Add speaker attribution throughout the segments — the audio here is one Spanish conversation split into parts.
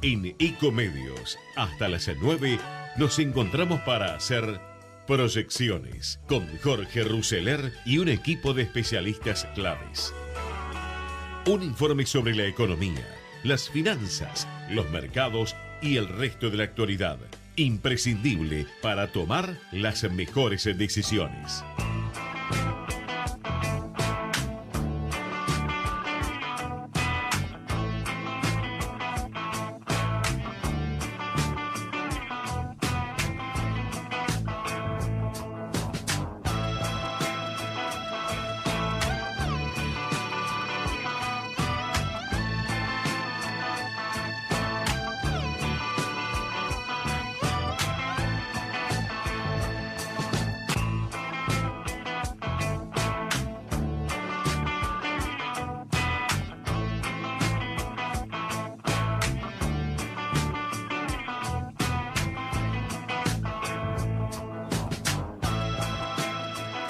Speaker 1: En Ecomedios, hasta las 9, nos encontramos para hacer proyecciones con Jorge Rousseler y un equipo de especialistas claves. Un informe sobre la economía, las finanzas, los mercados y el resto de la actualidad. Imprescindible para tomar las mejores decisiones.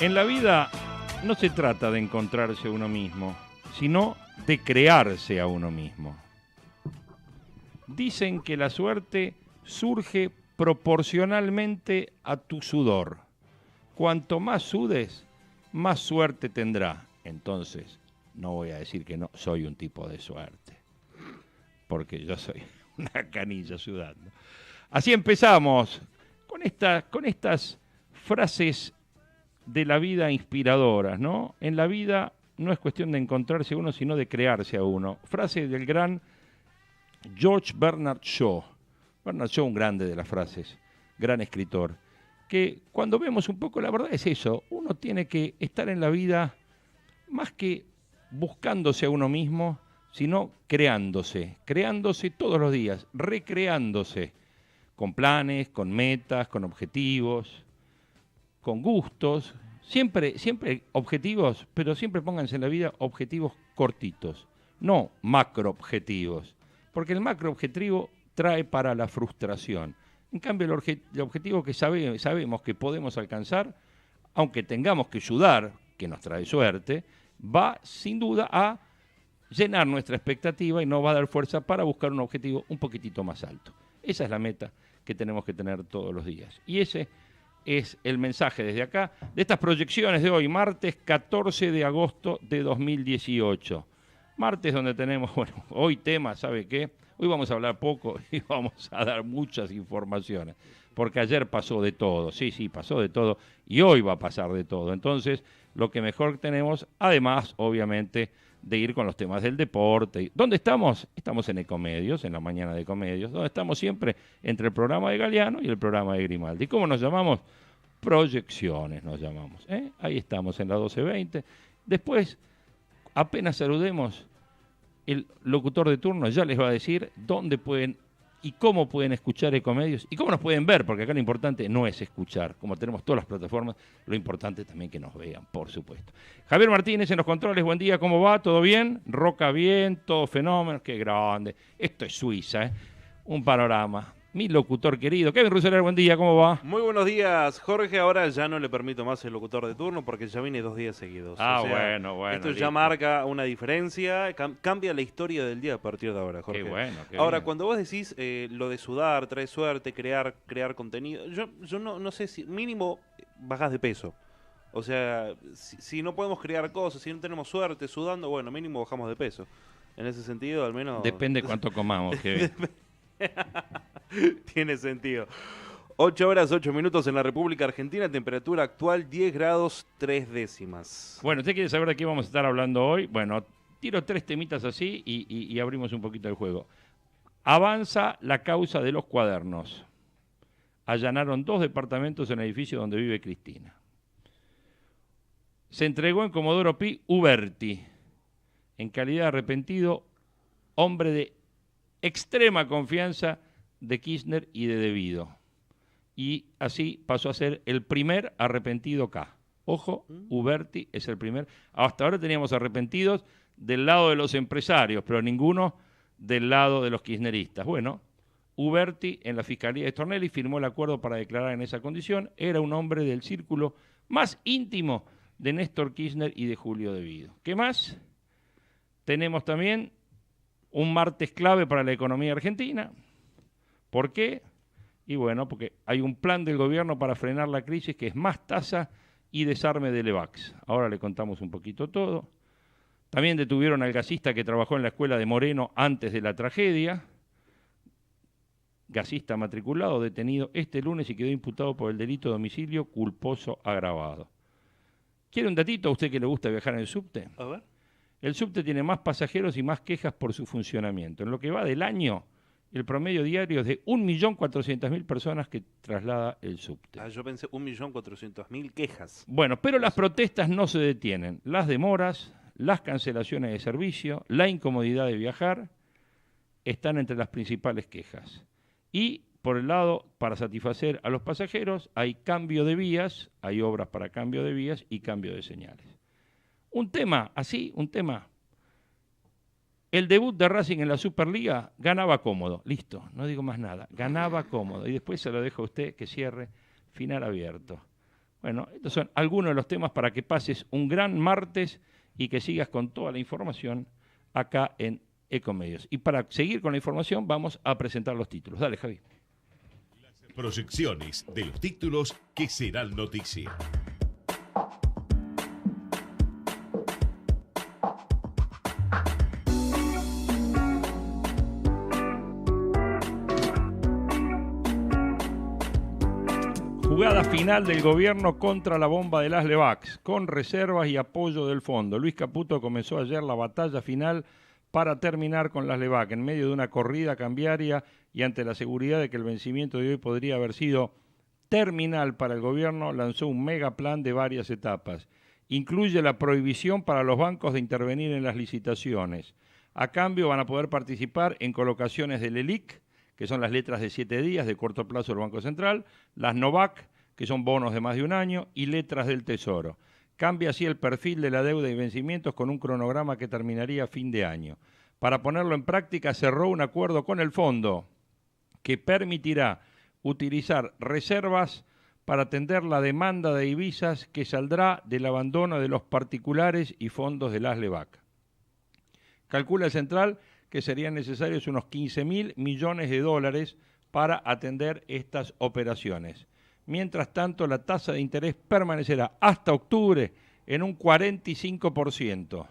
Speaker 2: En la vida no se trata de encontrarse a uno mismo, sino de crearse a uno mismo. Dicen que la suerte surge proporcionalmente a tu sudor. Cuanto más sudes, más suerte tendrá. Entonces, no voy a decir que no soy un tipo de suerte, porque yo soy una canilla sudando. Así empezamos con estas frases de la vida inspiradoras, ¿no? En la vida no es cuestión de encontrarse a uno, sino de crearse a uno. Frase del gran George Bernard Shaw. Bernard Shaw, un grande de las frases, gran escritor, que cuando vemos un poco, la verdad es eso, uno tiene que estar en la vida más que buscándose a uno mismo, sino creándose todos los días, recreándose, con planes, con metas, con objetivos, con gustos, siempre objetivos, pero siempre pónganse en la vida objetivos cortitos, no macroobjetivos, porque el macroobjetivo trae para la frustración. En cambio, el objetivo que sabemos que podemos alcanzar, aunque tengamos que sudar, que nos trae suerte, va sin duda a llenar nuestra expectativa y nos va a dar fuerza para buscar un objetivo un poquitito más alto. Esa es la meta que tenemos que tener todos los días. Y ese es el mensaje desde acá, de estas proyecciones de hoy, martes 14 de agosto de 2018. Martes donde tenemos, bueno, hoy tema, ¿sabe qué? Hoy vamos a hablar poco y vamos a dar muchas informaciones, porque ayer pasó de todo, sí, pasó de todo, y hoy va a pasar de todo. Entonces, lo que mejor tenemos, además, obviamente, de ir con los temas del deporte. ¿Dónde estamos? Estamos en Ecomedios, en la mañana de Ecomedios, donde estamos siempre entre el programa de Galeano y el programa de Grimaldi. ¿Cómo nos llamamos? Proyecciones nos llamamos. Ahí estamos en la 12:20. Después, apenas saludemos, el locutor de turno ya les va a decir dónde pueden y cómo pueden escuchar Ecomedios y cómo nos pueden ver, porque acá lo importante no es escuchar, como tenemos todas las plataformas, lo importante también que nos vean, por supuesto. Javier Martínez en los controles, buen día, ¿cómo va? ¿Todo bien? Roca bien, todo fenómeno, qué grande. Esto es Suiza, un panorama. Mi locutor querido, Kevin Rousseler, buen día, ¿cómo va?
Speaker 3: Muy buenos días, Jorge. Ahora ya no le permito más el locutor de turno porque ya vine 2 días seguidos.
Speaker 2: Bueno.
Speaker 3: Esto
Speaker 2: listo.
Speaker 3: ya marca una diferencia, cambia la historia del día a partir de ahora, Jorge.
Speaker 2: Qué bueno.
Speaker 3: Ahora,
Speaker 2: bien.
Speaker 3: cuando vos decís lo de sudar, trae suerte, crear contenido, yo no sé si mínimo bajás de peso. O sea, si no podemos crear cosas, si no tenemos suerte sudando, bueno, mínimo bajamos de peso. En ese sentido, al menos...
Speaker 2: Depende cuánto comamos, Kevin.
Speaker 3: Tiene sentido. 8 horas, 8 minutos en la República Argentina, temperatura actual 10 grados 3 décimas.
Speaker 2: Bueno, ¿usted quiere saber de qué vamos a estar hablando hoy? Bueno, tiro 3 temitas así y abrimos un poquito el juego. Avanza la causa de los cuadernos. Allanaron 2 departamentos en el edificio donde vive Cristina. Se entregó en Comodoro Pi Uberti, en calidad de arrepentido, hombre de extrema confianza de Kirchner y de Devido. Y así pasó a ser el primer arrepentido K. Ojo, Uberti es el primer. Hasta ahora teníamos arrepentidos del lado de los empresarios, pero ninguno del lado de los kirchneristas. Bueno, Uberti en la Fiscalía de Stornelli firmó el acuerdo para declarar en esa condición. Era un hombre del círculo más íntimo de Néstor Kirchner y de Julio Devido. ¿Qué más? Tenemos también Un martes clave para la economía argentina. ¿Por qué? Y bueno, porque hay un plan del gobierno para frenar la crisis que es más tasa y desarme del EVAX. Ahora le contamos un poquito todo. También detuvieron al gasista que trabajó en la escuela de Moreno antes de la tragedia. Gasista matriculado, detenido este lunes y quedó imputado por el delito de homicidio culposo agravado. ¿Quiere un datito a usted que le gusta viajar en el subte?
Speaker 3: A ver.
Speaker 2: El subte tiene más pasajeros y más quejas por su funcionamiento. En lo que va del año, el promedio diario es de 1.400.000 personas que traslada el subte.
Speaker 3: Yo pensé 1.400.000 quejas.
Speaker 2: Bueno, pero las protestas no se detienen. Las demoras, las cancelaciones de servicio, la incomodidad de viajar, están entre las principales quejas. Y, por el lado, para satisfacer a los pasajeros, hay cambio de vías, hay obras para cambio de vías y cambio de señales. Un tema, así, un tema. El debut de Racing en la Superliga ganaba cómodo, listo, no digo más nada, ganaba cómodo. Y después se lo dejo a usted que cierre, final abierto. Bueno, estos son algunos de los temas para que pases un gran martes y que sigas con toda la información acá en Ecomedios. Y para seguir con la información vamos a presentar los títulos. Dale, Javi.
Speaker 1: Las proyecciones de los títulos que serán noticia.
Speaker 2: Jugada final del gobierno contra la bomba de las LEVAX, con reservas y apoyo del fondo. Luis Caputo comenzó ayer la batalla final para terminar con las LEVAC, en medio de una corrida cambiaria y ante la seguridad de que el vencimiento de hoy podría haber sido terminal para el gobierno, lanzó un megaplan de varias etapas. Incluye la prohibición para los bancos de intervenir en las licitaciones. A cambio van a poder participar en colocaciones del ELIC, que son las letras de 7 días de corto plazo del Banco Central, las NOVAC, que son bonos de más de un año, y letras del Tesoro. Cambia así el perfil de la deuda y vencimientos con un cronograma que terminaría a fin de año. Para ponerlo en práctica, cerró un acuerdo con el fondo que permitirá utilizar reservas para atender la demanda de divisas que saldrá del abandono de los particulares y fondos de las LEVAC. Calcula el Central que serían necesarios unos 15.000 millones de dólares para atender estas operaciones. Mientras tanto, la tasa de interés permanecerá hasta octubre en un 45%.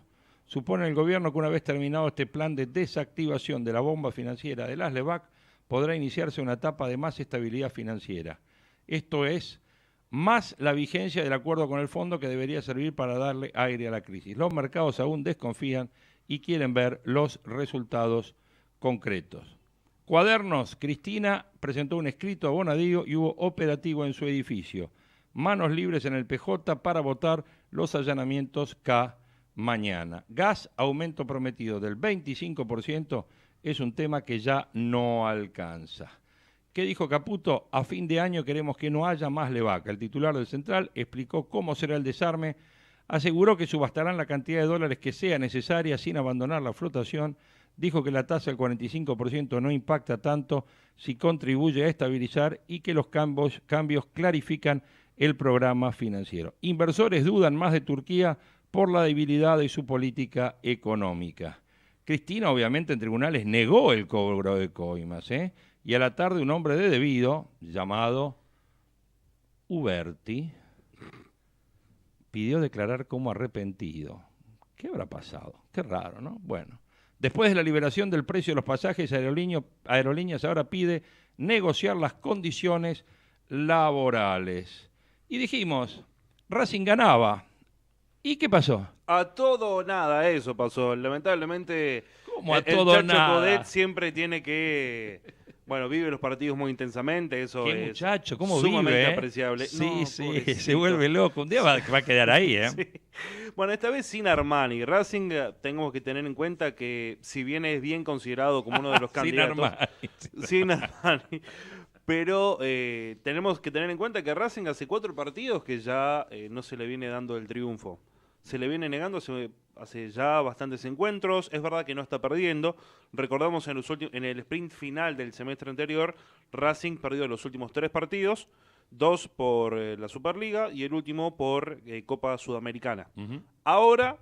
Speaker 2: Supone el gobierno que una vez terminado este plan de desactivación de la bomba financiera de las LEVAC, podrá iniciarse una etapa de más estabilidad financiera. Esto es, más la vigencia del acuerdo con el fondo que debería servir para darle aire a la crisis. Los mercados aún desconfían y quieren ver los resultados concretos. Cuadernos, Cristina presentó un escrito a Bonadío y hubo operativo en su edificio. Manos libres en el PJ para votar los allanamientos K mañana. Gas, aumento prometido del 25%, es un tema que ya no alcanza. ¿Qué dijo Caputo? A fin de año queremos que no haya más LEVAC. El titular del Central explicó cómo será el desarme, aseguró que subastarán la cantidad de dólares que sea necesaria sin abandonar la flotación, dijo que la tasa del 45% no impacta tanto si contribuye a estabilizar y que los cambios clarifican el programa financiero. Inversores dudan más de Turquía por la debilidad de su política económica. Cristina, obviamente, en tribunales negó el cobro de coimas, y a la tarde un hombre de debido, llamado Uberti, pidió declarar como arrepentido. ¿Qué habrá pasado? Qué raro, ¿no? Bueno, después de la liberación del precio de los pasajes, Aerolíneas ahora pide negociar las condiciones laborales. Y dijimos, Racing ganaba. ¿Y qué pasó?
Speaker 3: A todo o nada, eso pasó. Lamentablemente,
Speaker 2: ¿Cómo a todo
Speaker 3: el Chacho
Speaker 2: nada?
Speaker 3: Coudet siempre tiene que... Bueno, vive los partidos muy intensamente, eso
Speaker 2: Qué
Speaker 3: es
Speaker 2: muchacho, cómo
Speaker 3: sumamente
Speaker 2: vive,
Speaker 3: apreciable.
Speaker 2: Sí,
Speaker 3: No,
Speaker 2: sí,
Speaker 3: pobrecito.
Speaker 2: se vuelve loco. Un día va a quedar ahí, ¿eh?
Speaker 3: Sí. Bueno, esta vez sin Armani. Racing, tenemos que tener en cuenta que si bien es bien considerado como uno de los candidatos... Sin Armani. Pero tenemos que tener en cuenta que Racing hace 4 partidos que ya no se le viene dando el triunfo. Se le viene negando hace ya bastantes encuentros. Es verdad que no está perdiendo. Recordamos en el sprint final del semestre anterior, Racing perdió los últimos 3 partidos, 2 por la Superliga y el último por Copa Sudamericana. Ahora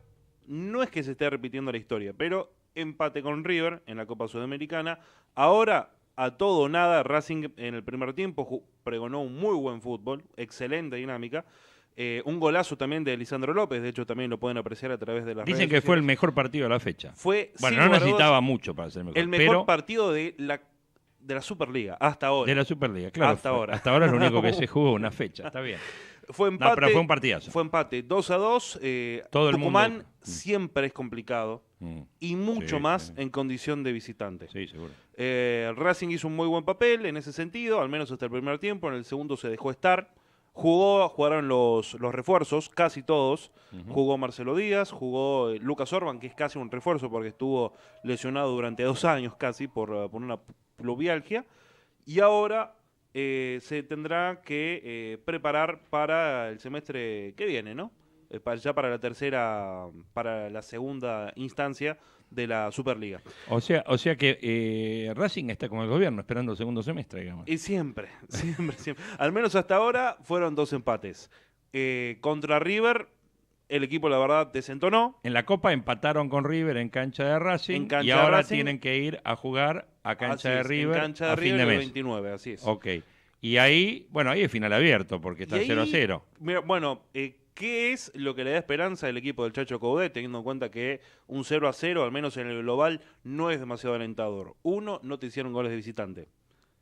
Speaker 3: no es que se esté repitiendo la historia, pero empate con River en la Copa Sudamericana. Ahora, a todo o nada, Racing en el primer tiempo pregonó un muy buen fútbol, excelente dinámica. Un golazo también de Lisandro López, de hecho también lo pueden apreciar a través de las redes
Speaker 2: Dicen que fue el
Speaker 3: sociales.
Speaker 2: mejor partido de la fecha.
Speaker 3: Fue,
Speaker 2: Bueno,
Speaker 3: sin
Speaker 2: no
Speaker 3: lugar a
Speaker 2: necesitaba
Speaker 3: dudas,
Speaker 2: mucho para ser mejor.
Speaker 3: el mejor
Speaker 2: pero
Speaker 3: partido de la Superliga, hasta ahora.
Speaker 2: de la Superliga, claro.
Speaker 3: Hasta ahora.
Speaker 2: Hasta ahora es lo único que se jugó, una fecha, está bien.
Speaker 3: Fue empate,
Speaker 2: No, pero fue un partidazo.
Speaker 3: Fue empate 2-2.
Speaker 2: Todo el
Speaker 3: Tucumán
Speaker 2: mundo-
Speaker 3: siempre es complicado y mucho
Speaker 2: Sí,
Speaker 3: más
Speaker 2: sí.
Speaker 3: en condición de visitante.
Speaker 2: Sí, seguro.
Speaker 3: Racing hizo un muy buen papel en ese sentido, al menos hasta el primer tiempo. En el segundo se dejó estar. Jugaron los refuerzos, casi todos. Jugó Marcelo Díaz, jugó Lucas Orban, que es casi un refuerzo porque estuvo lesionado durante 2 años casi por una pluvialgia. Y ahora se tendrá que preparar para el semestre que viene, ¿no? Ya para la segunda instancia de la Superliga.
Speaker 2: O sea que Racing está como el gobierno, esperando el segundo semestre, digamos.
Speaker 3: Y siempre. Al menos hasta ahora fueron 2 empates. Contra River, el equipo la verdad desentonó.
Speaker 2: En la Copa empataron con River en cancha de Racing
Speaker 3: En cancha
Speaker 2: y
Speaker 3: de
Speaker 2: ahora
Speaker 3: Racing.
Speaker 2: tienen que ir a jugar a
Speaker 3: Así
Speaker 2: cancha de
Speaker 3: es,
Speaker 2: River
Speaker 3: en cancha de
Speaker 2: a
Speaker 3: River
Speaker 2: fin de
Speaker 3: el
Speaker 2: mes.
Speaker 3: 29, así es.
Speaker 2: Ok. Y ahí, bueno, ahí es final abierto porque está
Speaker 3: Y ahí,
Speaker 2: 0-0.
Speaker 3: Mira, bueno, ¿qué es lo que le da esperanza al equipo del Chacho Coudet, teniendo en cuenta que un 0-0, al menos en el global, no es demasiado alentador? Uno, no te hicieron goles de visitante,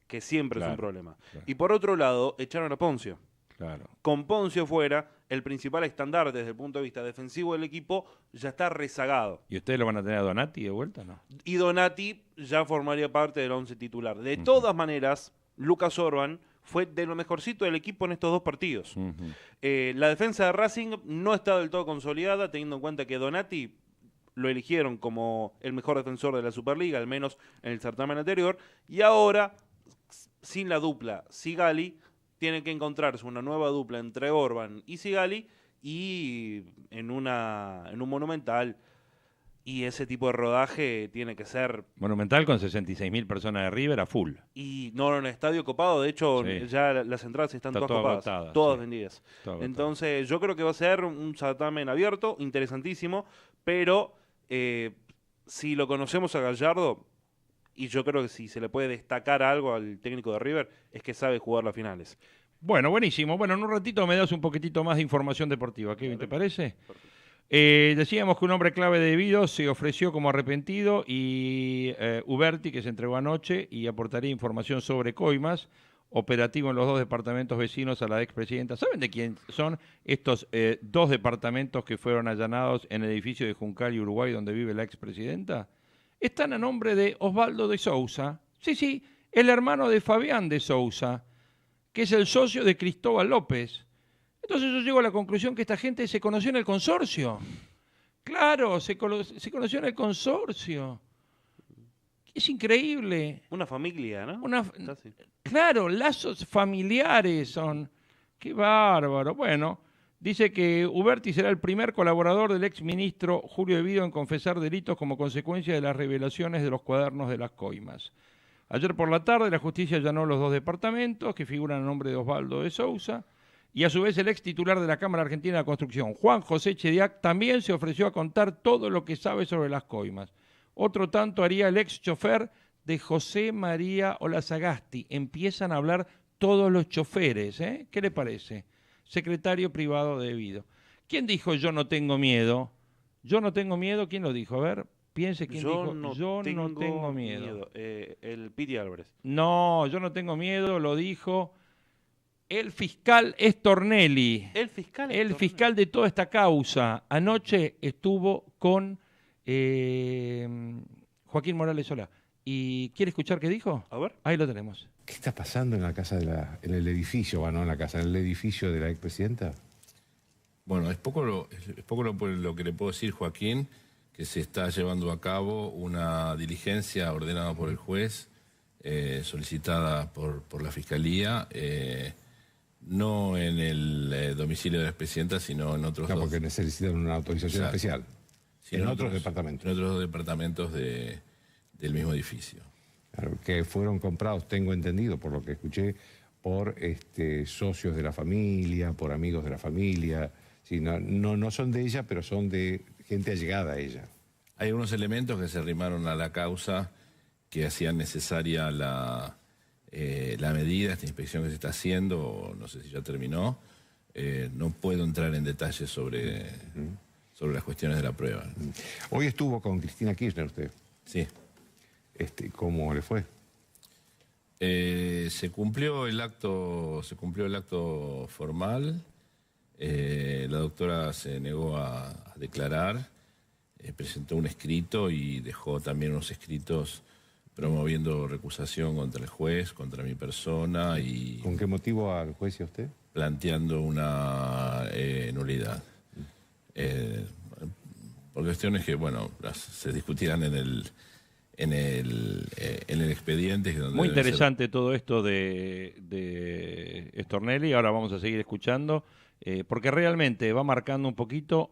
Speaker 3: que siempre es un
Speaker 2: Claro,
Speaker 3: problema.
Speaker 2: claro.
Speaker 3: Y por otro lado, echaron a Poncio.
Speaker 2: Claro.
Speaker 3: Con Poncio fuera, el principal estandarte desde el punto de vista defensivo del equipo ya está rezagado.
Speaker 2: ¿Y ustedes lo van a tener a Donati de vuelta, no?
Speaker 3: Y Donati ya formaría parte del 11 titular. De todas maneras, Lucas Orban fue de lo mejorcito del equipo en estos 2 partidos. La defensa de Racing no está del todo consolidada, teniendo en cuenta que Donati lo eligieron como el mejor defensor de la Superliga, al menos en el certamen anterior, y ahora, sin la dupla Sigali, tiene que encontrarse una nueva dupla entre Orban y Sigali, y en un Monumental. Y ese tipo de rodaje tiene que ser...
Speaker 2: Monumental con 66.000 personas de River a full.
Speaker 3: Y no en el estadio copado, de hecho
Speaker 2: Sí.
Speaker 3: ya las entradas están
Speaker 2: Está
Speaker 3: todas
Speaker 2: todo
Speaker 3: copadas,
Speaker 2: agotadas,
Speaker 3: todas
Speaker 2: sí.
Speaker 3: vendidas.
Speaker 2: Todo agotado.
Speaker 3: Entonces yo creo que va a ser un certamen abierto, interesantísimo, pero si lo conocemos a Gallardo, y yo creo que si se le puede destacar algo al técnico de River, es que sabe jugar las finales.
Speaker 2: Bueno, buenísimo. Bueno, en un ratito me das un poquitito más de información deportiva. Kevin, ¿te parece?
Speaker 3: Perfecto.
Speaker 2: Decíamos que un hombre clave de Vido se ofreció como arrepentido y Uberti, que se entregó anoche y aportaría información sobre coimas, operativo en los 2 departamentos vecinos a la expresidenta. ¿Saben de quién son estos 2 departamentos que fueron allanados en el edificio de Juncal y Uruguay donde vive la expresidenta? Están a nombre de Osvaldo de Sousa. Sí, el hermano de Fabián de Sousa, que es el socio de Cristóbal López. Entonces yo llego a la conclusión que esta gente se conoció en el consorcio. Claro, se conoció en el consorcio. Es increíble.
Speaker 3: Una familia, ¿no? Casi.
Speaker 2: Claro, lazos familiares son. Qué bárbaro. Bueno, dice que Uberti será el primer colaborador del exministro Julio de Vido en confesar delitos como consecuencia de las revelaciones de los cuadernos de las coimas. Ayer por la tarde la justicia allanó los 2 departamentos que figuran a nombre de Osvaldo de Sousa. Y a su vez el ex titular de la Cámara Argentina de Construcción, Juan José Chediak, también se ofreció a contar todo lo que sabe sobre las coimas. Otro tanto haría el ex chofer de José María Olazagasti. Empiezan a hablar todos los choferes, ¿eh? ¿Qué le parece? Secretario privado de Vido. ¿Quién dijo yo no tengo miedo? Yo no tengo miedo, ¿quién lo dijo? A ver, piense quién dijo yo no tengo miedo.
Speaker 3: El Piti Álvarez.
Speaker 2: No, yo no tengo miedo, lo dijo... El fiscal Estornelli,
Speaker 3: El fiscal.
Speaker 2: el fiscal de toda esta causa, anoche estuvo con Joaquín Morales Solá. ¿Y quiere escuchar qué dijo?
Speaker 3: A ver.
Speaker 2: Ahí lo tenemos.
Speaker 4: ¿Qué está pasando en la casa en el edificio, bueno, no en la casa, en el edificio de la expresidenta?
Speaker 5: Bueno, es poco lo que le puedo decir, Joaquín, que se está llevando a cabo una diligencia ordenada por el juez, solicitada por la Fiscalía, no en el domicilio de la expresidenta, sino en otros
Speaker 4: No,
Speaker 5: dos.
Speaker 4: porque necesitan una autorización
Speaker 5: Exacto.
Speaker 4: especial.
Speaker 5: Sí,
Speaker 4: en otros departamentos.
Speaker 5: En otros 2 departamentos del mismo edificio.
Speaker 4: Claro, que fueron comprados, tengo entendido, por lo que escuché, por socios de la familia, por amigos de la familia. Sí, no son de ella, pero son de gente allegada a ella.
Speaker 5: Hay algunos elementos que se arrimaron a la causa que hacían necesaria la medida, esta inspección que se está haciendo, no sé si ya terminó. No puedo entrar en detalles sobre las cuestiones de la prueba.
Speaker 4: Hoy estuvo con Cristina Kirchner usted.
Speaker 5: Sí.
Speaker 4: ¿Cómo le fue?
Speaker 5: Se cumplió el acto formal. La doctora se negó a declarar, presentó un escrito y dejó también unos escritos promoviendo recusación contra el juez, contra mi persona y...
Speaker 4: ¿Con qué motivo al juez y a usted?
Speaker 5: Planteando una nulidad. Por cuestiones que, bueno, se discutirán en el expediente. Donde
Speaker 2: muy interesante todo esto de Stornelli. Ahora vamos a seguir escuchando, porque realmente va marcando un poquito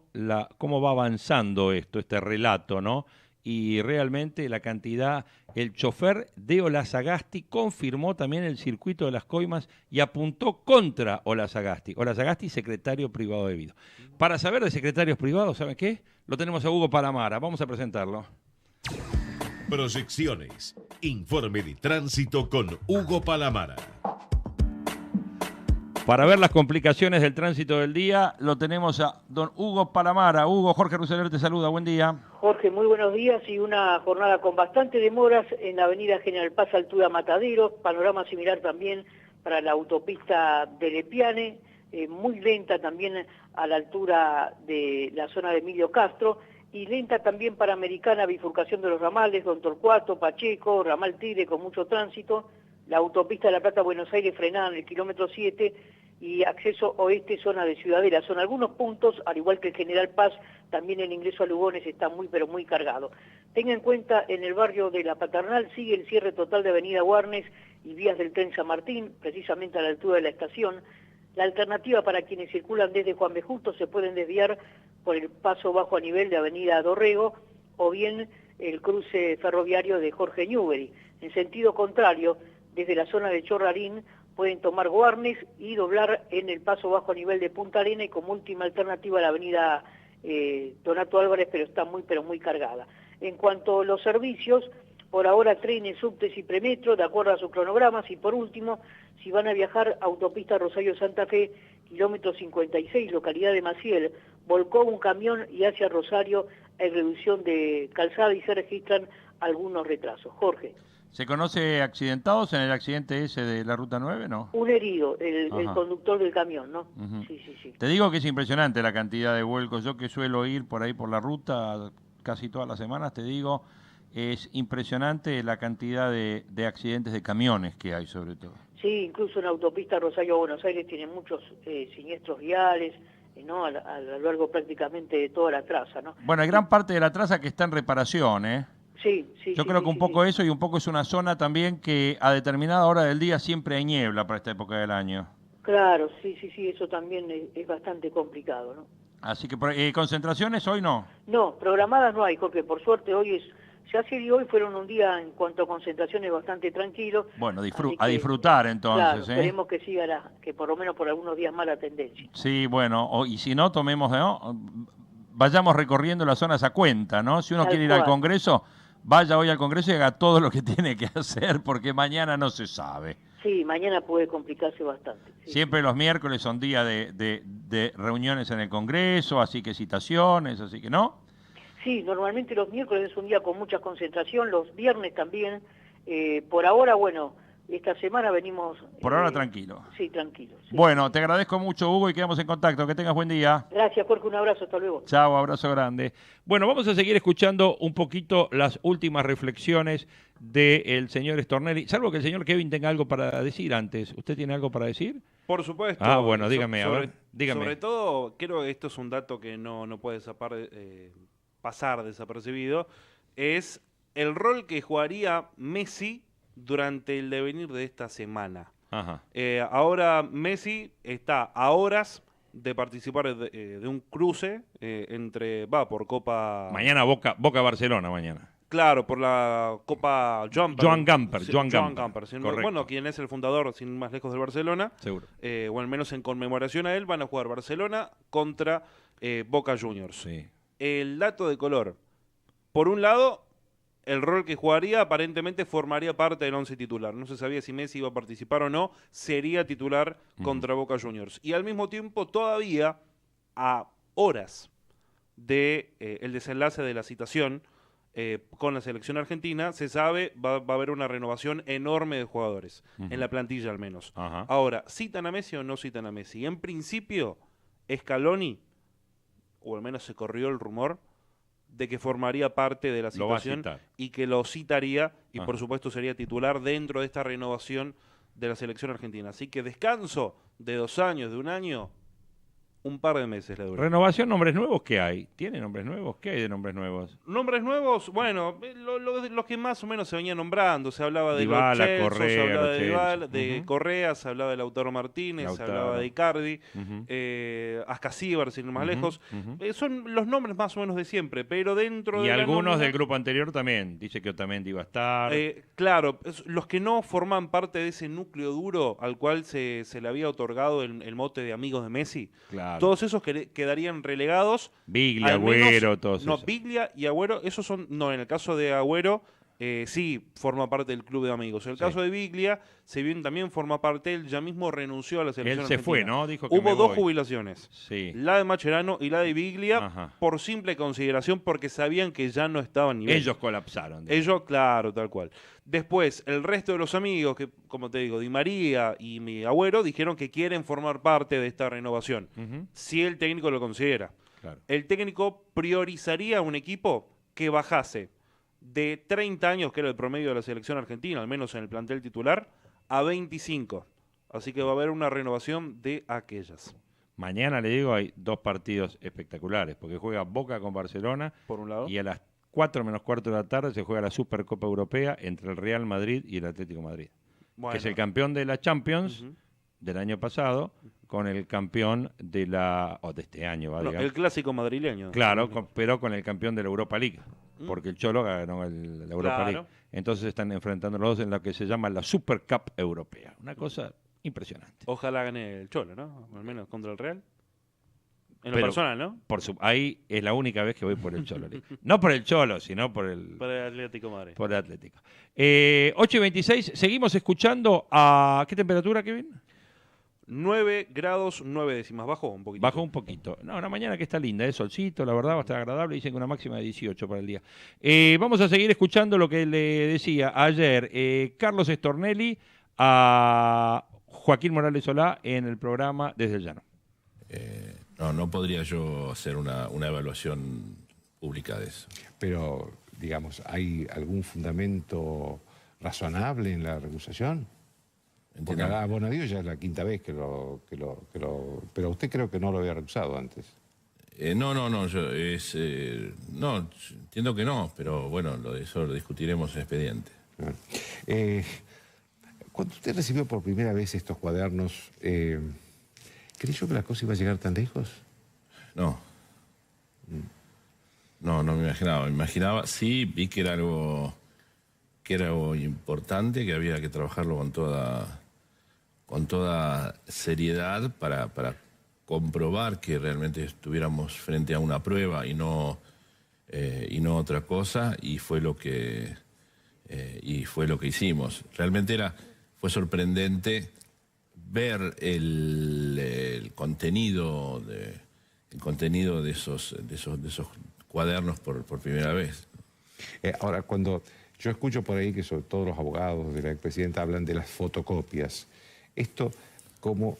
Speaker 2: cómo va avanzando este relato, ¿no? Y realmente la cantidad, el chofer de Olazagasti confirmó también el circuito de las coimas y apuntó contra Olazagasti. Olazagasti, secretario privado de Vido. Para saber de secretarios privados, ¿saben qué? Lo tenemos a Hugo Palamara, vamos a presentarlo.
Speaker 1: Proyecciones, informe de tránsito con Hugo Palamara.
Speaker 2: Para ver las complicaciones del tránsito del día, lo tenemos a don Hugo Palamara. Hugo, Jorge Ruseler te saluda, buen día.
Speaker 6: Jorge, muy buenos días y una jornada con bastante demoras en la avenida General Paz, altura Mataderos, panorama similar también para la autopista de Lepiane, muy lenta también a la altura de la zona de Emilio Castro, y lenta también para Americana, bifurcación de los ramales, Don Torcuato, Pacheco, Ramal Tigre con mucho tránsito, la autopista de La Plata, Buenos Aires frenada en el kilómetro 7 y acceso oeste, zona de Ciudadela. Son algunos puntos, al igual que el General Paz, también el ingreso a Lugones está muy pero muy cargado. Tenga en cuenta, en el barrio de La Paternal sigue el cierre total de avenida Warnes y vías del tren San Martín, precisamente a la altura de la estación. La alternativa para quienes circulan desde Juan B. Justo se pueden desviar por el paso bajo a nivel de avenida Dorrego o bien el cruce ferroviario de Jorge Newbery. En sentido contrario, desde la zona de Chorrarín pueden tomar Warnes y doblar en el paso bajo a nivel de Punta Arena y como última alternativa la avenida Donato Álvarez, pero está muy pero muy cargada. En cuanto a los servicios, por ahora trenes, subtes y premetro, de acuerdo a sus cronogramas, y por último, si van a viajar, autopista Rosario-Santa Fe, kilómetro 56, localidad de Maciel, volcó un camión y hacia Rosario hay reducción de calzada y se registran algunos retrasos. Jorge.
Speaker 2: ¿Se conoce accidentados en el accidente ese de la Ruta 9, no?
Speaker 6: Un herido, el conductor del camión, ¿no?
Speaker 2: Uh-huh.
Speaker 6: Sí.
Speaker 2: Te digo que es impresionante la cantidad de vuelcos. Yo que suelo ir por ahí por la ruta casi todas las semanas, te digo, es impresionante la cantidad de accidentes de camiones que hay sobre todo.
Speaker 6: Sí, incluso en autopista Rosario-Buenos Aires tiene muchos siniestros viales, ¿no? A lo largo prácticamente de toda la traza, ¿no?
Speaker 2: Bueno, hay gran parte de la traza que está en reparación, ¿eh?
Speaker 6: Sí.
Speaker 2: Yo creo que un poco eso y un poco es una zona también que a determinada hora del día siempre hay niebla para esta época del año.
Speaker 6: Claro, sí, eso también es bastante complicado, ¿no?
Speaker 2: Así que, ¿concentraciones hoy no?
Speaker 6: No, programadas no hay, Jorge, por suerte hoy ya ayer y hoy fueron un día en cuanto a concentraciones bastante tranquilos.
Speaker 2: Bueno, a disfrutar entonces.
Speaker 6: Claro, esperemos que siga, que por lo menos por algunos días más la tendencia.
Speaker 2: Sí, bueno, y si no, vayamos recorriendo las zonas a cuenta, ¿no? Si uno quiere ir al Congreso, vaya hoy al Congreso y haga todo lo que tiene que hacer, porque mañana no se sabe.
Speaker 6: Sí, mañana puede complicarse bastante. Sí.
Speaker 2: Siempre los miércoles son días de reuniones en el Congreso, así que citaciones, así que ¿no?
Speaker 6: Sí, normalmente los miércoles es un día con mucha concentración, los viernes también. Por ahora, bueno, esta semana venimos...
Speaker 2: Por ahora tranquilo.
Speaker 6: Sí, tranquilo. Sí.
Speaker 2: Bueno, te agradezco mucho, Hugo, y quedamos en contacto. Que tengas buen día.
Speaker 6: Gracias, Jorge, un abrazo, hasta luego.
Speaker 2: Chao, abrazo grande. Bueno, vamos a seguir escuchando un poquito las últimas reflexiones del señor Stornelli, salvo que el señor Kevin tenga algo para decir antes. ¿Usted tiene algo para decir?
Speaker 3: Por supuesto.
Speaker 2: Ah, bueno, dígame, dígame.
Speaker 3: Sobre todo, creo que esto es un dato que no puede pasar desapercibido, es el rol que jugaría Messi durante el devenir de esta semana.
Speaker 2: Ajá.
Speaker 3: Ahora Messi está a horas de participar de un cruce por Copa...
Speaker 2: Mañana Boca-Barcelona, mañana.
Speaker 3: Claro, por la Copa
Speaker 2: Joan Gamper.
Speaker 3: Bueno, quien es el fundador, sin más lejos, del Barcelona.
Speaker 2: Seguro.
Speaker 3: O al menos en conmemoración a él, van a jugar Barcelona contra Boca Juniors.
Speaker 2: Sí.
Speaker 3: el dato de color. Por un lado, el rol que jugaría aparentemente formaría parte del 11 titular. No se sabía si Messi iba a participar o no, sería titular contra Boca Juniors. Y al mismo tiempo, todavía a horas de el desenlace de la citación con la selección argentina, se sabe va a haber una renovación enorme de jugadores, en la plantilla al menos. Ahora, ¿citan a Messi o no citan a Messi? En principio, Scaloni, o al menos se corrió el rumor, de que formaría parte de la situación y que lo citaría y por supuesto sería titular dentro de esta renovación de la selección argentina. Así que descanso de 2 años, de 1 año, un par de meses le dura.
Speaker 2: ¿Renovación, nombres nuevos qué hay? ¿Tiene nombres nuevos? ¿Qué hay de nombres nuevos?
Speaker 3: Nombres nuevos, bueno, los que más o menos se venía nombrando. Se hablaba de
Speaker 2: Dybala,
Speaker 3: Lo Celso,
Speaker 2: Correa,
Speaker 3: se hablaba
Speaker 2: Lo
Speaker 3: de Dybala,
Speaker 2: Celso.
Speaker 3: de Correa, se hablaba de Lautaro Martínez, se hablaba de Icardi, Ascasíbar, sin ir más lejos. Son los nombres más o menos de siempre, pero dentro de
Speaker 2: Y
Speaker 3: la
Speaker 2: algunos
Speaker 3: nómina,
Speaker 2: del grupo anterior también. Dice que Otamendi iba a estar.
Speaker 3: Claro, los que no forman parte de ese núcleo duro al cual se le había otorgado el mote de amigos de Messi,
Speaker 2: Claro.
Speaker 3: todos esos quedarían relegados.
Speaker 2: Biglia,
Speaker 3: al menos-
Speaker 2: Agüero, todos
Speaker 3: No,
Speaker 2: esos.
Speaker 3: Biglia y Agüero, esos son. No, en el caso de Agüero, sí forma parte del club de amigos. En el caso de Biglia, si bien también forma parte, él ya mismo renunció a la selección
Speaker 2: Él se fue,
Speaker 3: argentina.
Speaker 2: ¿no? Dijo que
Speaker 3: Hubo
Speaker 2: me
Speaker 3: 2
Speaker 2: voy.
Speaker 3: jubilaciones.
Speaker 2: Sí.
Speaker 3: La de Mascherano y la de Biglia,
Speaker 2: Ajá.
Speaker 3: por simple consideración, porque sabían que ya no estaban nivel.
Speaker 2: Ellos colapsaron.
Speaker 3: Ellos, claro, tal cual. Después, el resto de los amigos, que como te digo, Di María y mi Agüero, dijeron que quieren formar parte de esta renovación, si el técnico lo considera.
Speaker 2: Claro.
Speaker 3: El técnico priorizaría un equipo que bajase de 30 años, que era el promedio de la selección argentina, al menos en el plantel titular, a 25. Así que va a haber una renovación de aquellas.
Speaker 2: Mañana, le digo, hay 2 partidos espectaculares, porque juega Boca con Barcelona
Speaker 3: Por un lado.
Speaker 2: y a las 4 menos cuarto de la tarde se juega la Supercopa Europea entre el Real Madrid y el Atlético de Madrid,
Speaker 3: Bueno.
Speaker 2: que es el campeón de la Champions del año pasado con el campeón de de este año,
Speaker 3: No,
Speaker 2: digamos.
Speaker 3: el clásico madrileño.
Speaker 2: Claro, pero con el campeón de la Europa League, porque el Cholo ganó la Europa
Speaker 3: Claro.
Speaker 2: League. Entonces están enfrentando los dos en lo que se llama la Super Cup Europea. Una cosa impresionante.
Speaker 3: Ojalá gane el Cholo, ¿no? Al menos contra el Real. En lo
Speaker 2: Pero-
Speaker 3: personal, ¿no?
Speaker 2: Ahí es la única vez que voy por el Cholo. No por el Cholo, sino por el
Speaker 3: Para el Atlético de Madrid.
Speaker 2: por el Atlético. 8:26, seguimos escuchando a... ¿Qué temperatura, Kevin?
Speaker 3: 9 grados 9 décimas. Bajó un poquito.
Speaker 2: Bajó un poquito. No, una mañana que está linda, solcito, la verdad, va a estar agradable. Dicen que una máxima de 18 para el día. Vamos a seguir escuchando lo que le decía ayer Carlos Stornelli a Joaquín Morales Solá en el programa Desde el Llano.
Speaker 5: No podría yo hacer una evaluación pública de eso.
Speaker 4: Pero, digamos, ¿hay algún fundamento razonable en la recusación? Porque
Speaker 5: Entiendo.
Speaker 4: a Bonadío ya es la 5ª vez que lo... Pero usted creo que no lo había recusado antes.
Speaker 5: No, entiendo que no, pero bueno, eso lo discutiremos en expediente.
Speaker 4: Cuando usted recibió por primera vez estos cuadernos, ¿creyó que la cosa iba a llegar tan lejos?
Speaker 5: No me imaginaba. Me imaginaba, sí, vi que era algo importante, que había que trabajarlo con toda seriedad para comprobar que realmente estuviéramos frente a una prueba y no otra cosa, y fue lo que hicimos. Realmente fue sorprendente ver el contenido de esos cuadernos por primera vez.
Speaker 4: Ahora, cuando yo escucho por ahí que sobre todo los abogados de la expresidenta hablan de las fotocopias, esto como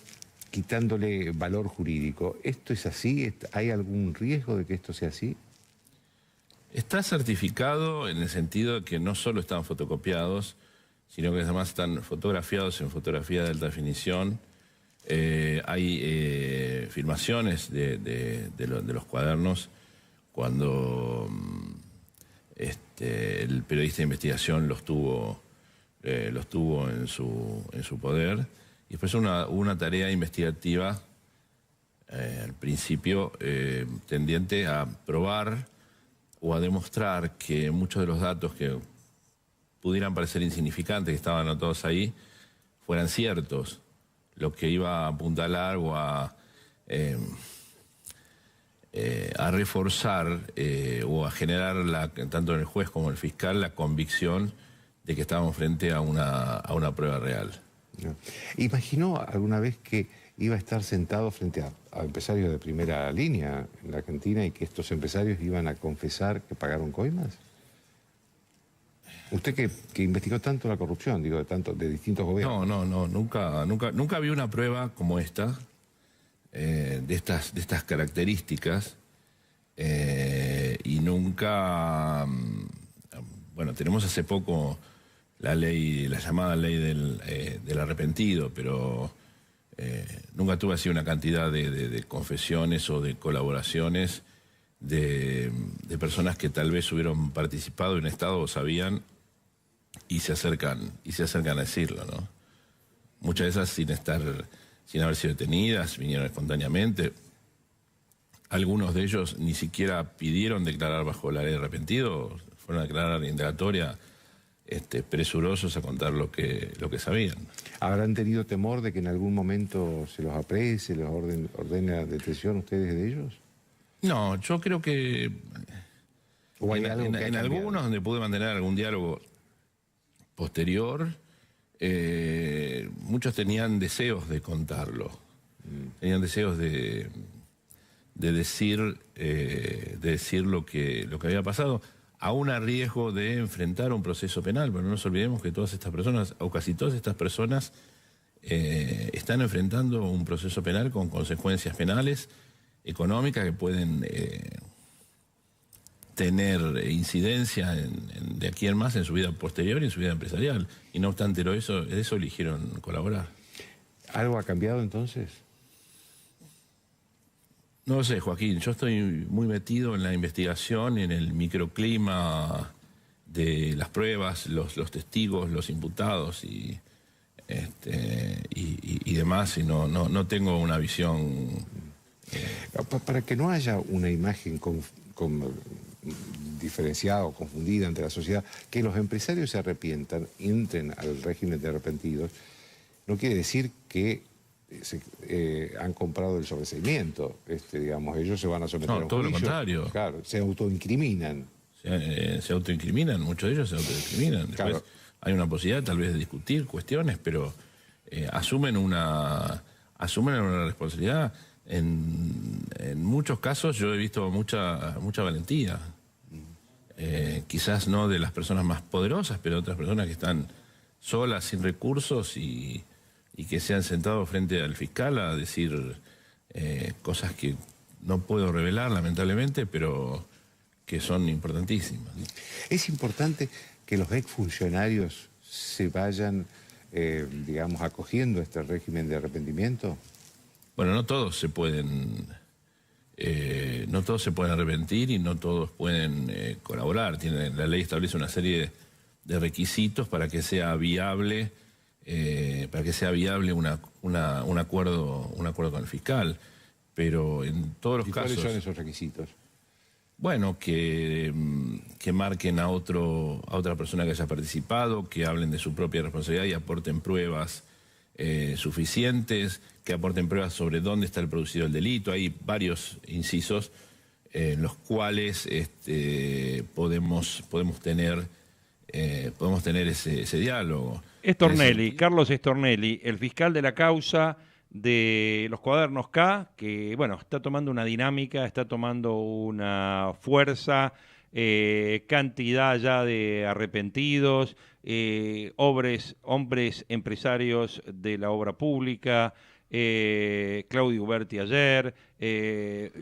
Speaker 4: quitándole valor jurídico, ¿esto es así? ¿Hay algún riesgo de que esto sea así?
Speaker 5: Está certificado en el sentido de que no solo están fotocopiados, sino que además están fotografiados en fotografía de alta definición. Hay filmaciones de los cuadernos cuando el periodista de investigación los tuvo en su poder. Y después una tarea investigativa al principio tendiente a probar o a demostrar que muchos de los datos que pudieran parecer insignificantes, que estaban anotados ahí, fueran ciertos, lo que iba a apuntalar o a a reforzar o a generar, tanto en el juez como en el fiscal, la convicción de que estábamos frente a una prueba real.
Speaker 4: No. ¿Imaginó alguna vez que iba a estar sentado frente a empresarios de primera línea en la Argentina y que estos empresarios iban a confesar que pagaron coimas? Usted que investigó tanto la corrupción, digo, de distintos gobiernos.
Speaker 5: No, nunca vi una prueba como esta, de estas características, y nunca, bueno, tenemos hace poco la llamada ley del arrepentido, pero nunca tuve así una cantidad de confesiones o de colaboraciones de personas que tal vez hubieron participado en Estado o sabían y se acercan a decirlo, ¿no? Muchas de esas sin haber sido detenidas, vinieron espontáneamente. Algunos de ellos ni siquiera pidieron declarar bajo la ley de arrepentido, fueron a declarar indagatoria, presurosos a contar lo que sabían.
Speaker 4: ¿Habrán tenido temor de que en algún momento se los aprecie, les ordene la detención ustedes de ellos?
Speaker 5: No, yo creo que
Speaker 4: ¿O hay algo que ha
Speaker 5: en
Speaker 4: cambiado?
Speaker 5: algunos donde pude mantener algún diálogo posterior, muchos tenían deseos de contarlo, tenían deseos de decir lo que había pasado, aún a riesgo de enfrentar un proceso penal. Pero no nos olvidemos que todas estas personas, o casi todas estas personas, están enfrentando un proceso penal con consecuencias penales, económicas, que pueden tener incidencia de aquí en más en su vida posterior y en su vida empresarial. Y no obstante eso eligieron colaborar.
Speaker 4: ¿Algo ha cambiado entonces?
Speaker 5: No lo sé, Joaquín, yo estoy muy metido en la investigación, en el microclima de las pruebas, los testigos, los imputados y demás, y no tengo una visión...
Speaker 4: Para que no haya una imagen diferenciada o confundida ante la sociedad, que los empresarios se arrepientan, entren al régimen de arrepentidos, no quiere decir que han comprado el sobreseimiento. Digamos, ellos se van a someter a un
Speaker 5: todo lo
Speaker 4: juicio.
Speaker 5: contrario.
Speaker 4: Claro, se autoincriminan.
Speaker 5: Se autoincriminan, muchos de ellos se autoincriminan. Después
Speaker 4: Claro.
Speaker 5: hay una posibilidad tal vez de discutir cuestiones, pero asumen una responsabilidad. En muchos casos yo he visto mucha valentía. Quizás no de las personas más poderosas, pero de otras personas que están solas, sin recursos y que se han sentado frente al fiscal a decir cosas que no puedo revelar, lamentablemente, pero que son importantísimas.
Speaker 4: Es importante que los exfuncionarios se vayan, digamos, acogiendo a este régimen de arrepentimiento.
Speaker 5: Bueno, no todos se pueden arrepentir y no todos pueden colaborar. La ley establece una serie de requisitos para que sea viable, un acuerdo con el fiscal. Pero en todos los
Speaker 4: ¿Y
Speaker 5: casos...
Speaker 4: cuáles son esos requisitos?
Speaker 5: Bueno, que marquen a otra persona que haya participado, que hablen de su propia responsabilidad y aporten pruebas suficientes, que aporten pruebas sobre dónde está el producido el delito. Hay varios incisos en los cuales podemos tener ese diálogo.
Speaker 2: Carlos Stornelli, el fiscal de la causa de los cuadernos K, que bueno, está tomando una dinámica, está tomando una fuerza, cantidad ya de arrepentidos, hombres empresarios de la obra pública, Claudio Uberti ayer,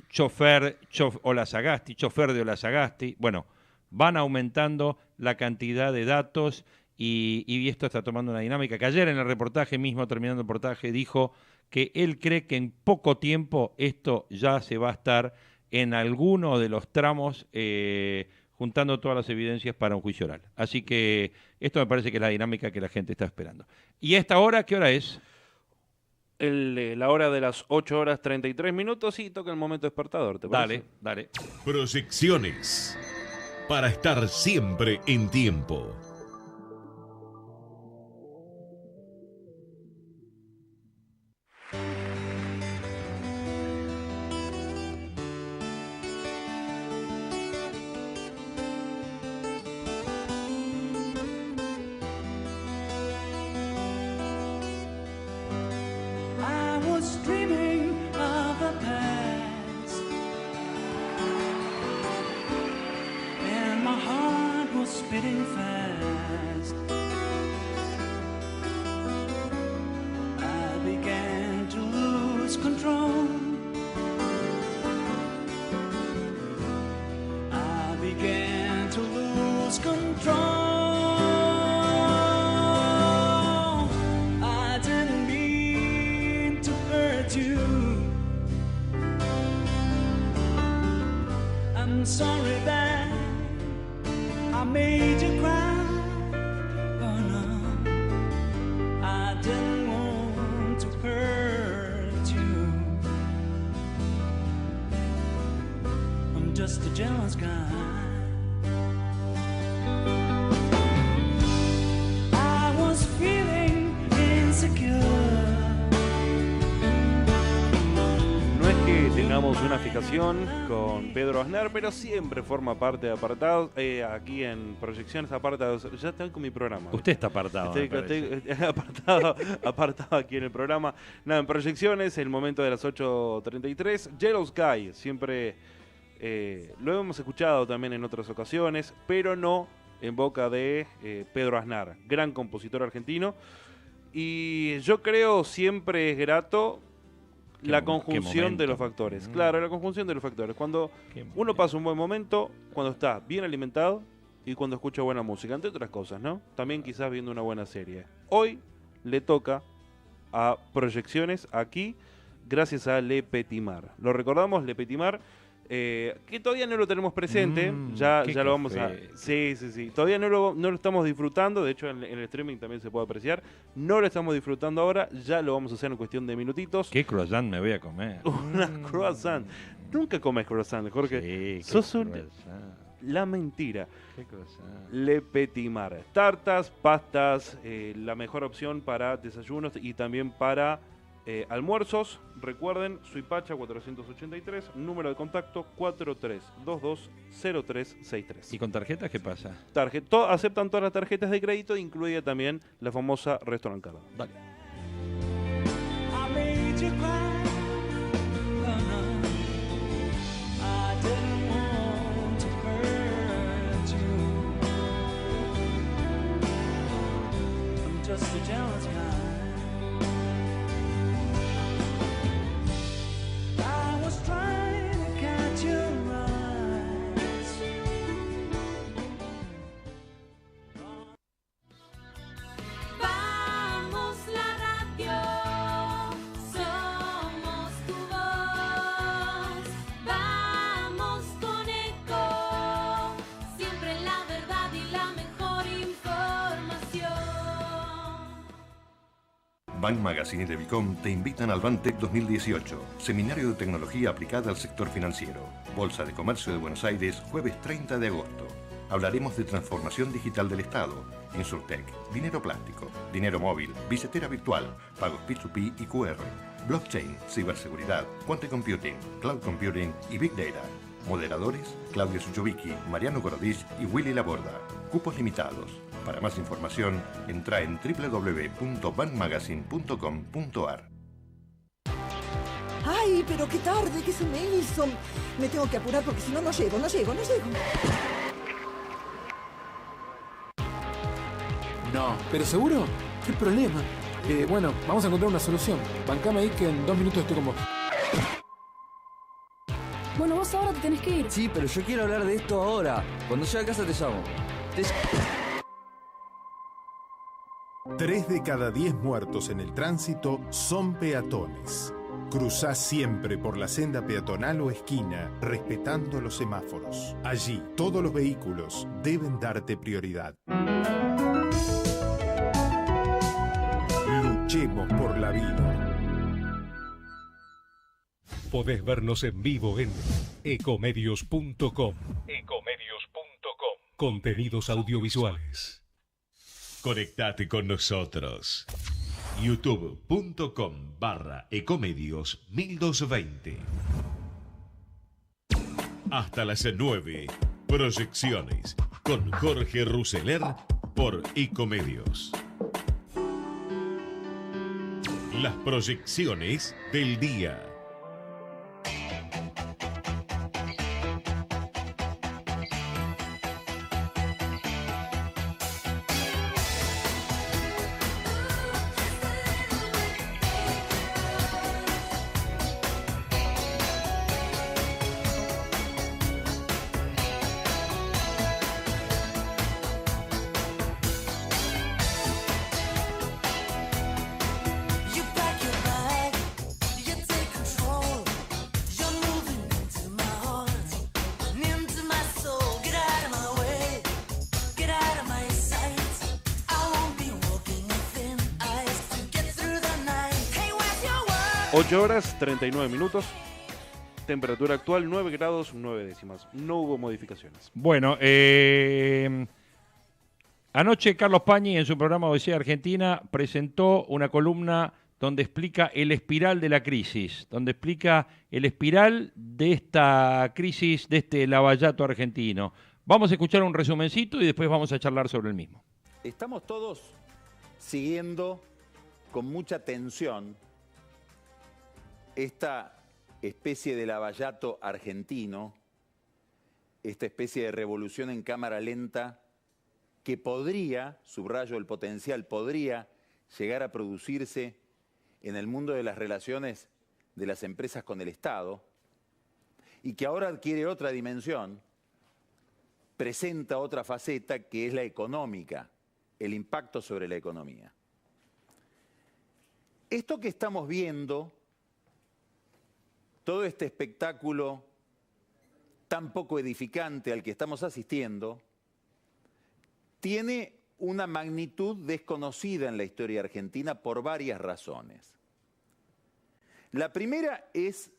Speaker 2: chofer de Olazagasti, bueno, van aumentando la cantidad de datos y esto está tomando una dinámica que ayer en el reportaje mismo, terminando el reportaje, dijo que él cree que en poco tiempo esto ya se va a estar en alguno de los tramos juntando todas las evidencias para un juicio oral. Así que esto me parece que es la dinámica que la gente está esperando. ¿Y a esta hora qué hora es?
Speaker 3: La hora de las 8:33 y toca el momento despertador, ¿te parece?
Speaker 2: Dale.
Speaker 1: Proyecciones. Para estar siempre en tiempo.
Speaker 7: dreaming of the past, and my heart was beating fast. I began to lose control. I began to lose control. I'm sorry that I made you cry. Oh no, I didn't want to hurt you. I'm just a jealous guy. I was feeling insecure.
Speaker 3: Tengamos una fijación con Pedro Aznar, pero siempre forma parte de Apartados, aquí en Proyecciones Apartados. Ya estoy con mi programa.
Speaker 2: Usted está apartado.
Speaker 3: Estoy apartado aquí en el programa. Nada, en Proyecciones, el momento de las 8:33. Yellow Sky, siempre lo hemos escuchado también en otras ocasiones, pero no en boca de Pedro Aznar, gran compositor argentino. Y yo creo siempre es grato la conjunción de los factores. Claro, la conjunción de los factores. Cuando uno pasa un buen momento, cuando está bien alimentado y cuando escucha buena música, entre otras cosas, ¿no? También quizás viendo una buena serie. Hoy le toca a Proyecciones aquí, gracias a Le Petit Mar. Lo recordamos, Le Petit Mar, que todavía no lo tenemos presente, ya lo vamos a... Sí, todavía no lo estamos disfrutando, de hecho en el streaming también se puede apreciar, no lo estamos disfrutando ahora, ya lo vamos a hacer en cuestión de minutitos.
Speaker 2: ¿Qué croissant me voy a comer?
Speaker 3: Una croissant. Nunca comes croissant, Jorge.
Speaker 2: Sí,
Speaker 3: sos la mentira. Le Petit Mar. Tartas, pastas, la mejor opción para desayunos y también para almuerzos. Recuerden, Suipacha 483, número de contacto 43220363.
Speaker 2: ¿Y con tarjetas qué pasa?
Speaker 3: Aceptan todas las tarjetas de crédito, incluida también la famosa Restaurant Card.
Speaker 2: Dale.
Speaker 7: Just a jealous guy. I was trying to catch your eyes.
Speaker 8: Vamos la radio, somos tu voz. Vamos con Eco, siempre la verdad y la mejor información.
Speaker 9: Bank Magazine y Devicom te invitan al Bantec 2018, Seminario de Tecnología aplicada al sector financiero. Bolsa de Comercio de Buenos Aires, jueves 30 de agosto. Hablaremos de transformación digital del Estado, Insurtech, dinero plástico, dinero móvil, billetera virtual, pagos P2P y QR, blockchain, ciberseguridad, quantum computing, cloud computing y big data. Moderadores, Claudio Suchovicki, Mariano Gorodich y Willy Laborda. Cupos limitados. Para más información, entra en www.bankmagazine.com.ar.
Speaker 10: ¡Ay, pero qué tarde! ¿Qué se me hizo? Me tengo que apurar porque si no, no llego.
Speaker 11: No. ¿Pero seguro? ¿Qué problema? Bueno, vamos a encontrar una solución. Bancame ahí que en 2 minutos estoy con vos.
Speaker 12: Bueno, vos ahora te tenés que ir.
Speaker 13: Sí, pero yo quiero hablar de esto ahora. Cuando llegue a casa te llamo.
Speaker 14: 3 de cada 10 muertos en el tránsito son peatones. Cruzá siempre por la senda peatonal o esquina, respetando los semáforos. Allí, todos los vehículos deben darte prioridad. Luchemos por la vida.
Speaker 15: Podés vernos en vivo en ecomedios.com. Contenidos audiovisuales.
Speaker 1: Conectate con nosotros. youtube.com/ecomedios1220. Hasta las 9. Proyecciones con Jorge Ruseler por Ecomedios. las proyecciones del día.
Speaker 3: Ocho horas, 39 minutos. Temperatura actual 9 grados 9 décimas. No hubo modificaciones.
Speaker 2: Bueno, anoche Carlos Pañi en su programa Odisea Argentina presentó una columna donde explica el espiral de la crisis, donde explica el espiral de esta crisis, de este lavallato argentino. Vamos a escuchar un resumencito y después vamos a charlar sobre el mismo.
Speaker 16: Estamos todos siguiendo con mucha tensión esta especie de lavallato argentino, esta especie de revolución en cámara lenta que podría, subrayo el potencial, podría llegar a producirse en el mundo de las relaciones de las empresas con el Estado y que ahora adquiere otra dimensión, presenta otra faceta que es la económica, el impacto sobre la economía. Esto que estamos viendo, todo este espectáculo tan poco edificante al que estamos asistiendo, tiene una magnitud desconocida en la historia argentina por varias razones. La primera es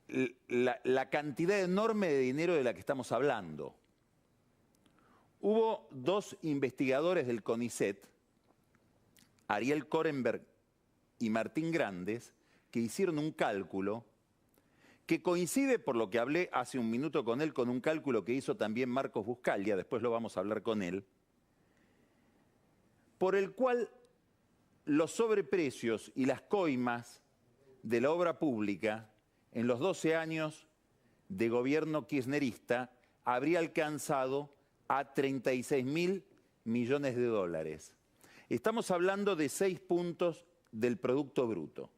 Speaker 16: la cantidad enorme de dinero de la que estamos hablando. Hubo dos investigadores del CONICET, Ariel Korenberg y Martín Grandes, que hicieron un cálculo que coincide, por lo que hablé hace un minuto con él, con un cálculo que hizo también Marcos Buscaglia, después lo vamos a hablar con él, por el cual los sobreprecios y las coimas de la obra pública en los 12 años de gobierno kirchnerista habría alcanzado a 36.000 millones de dólares. Estamos hablando de 6 puntos del Producto Bruto.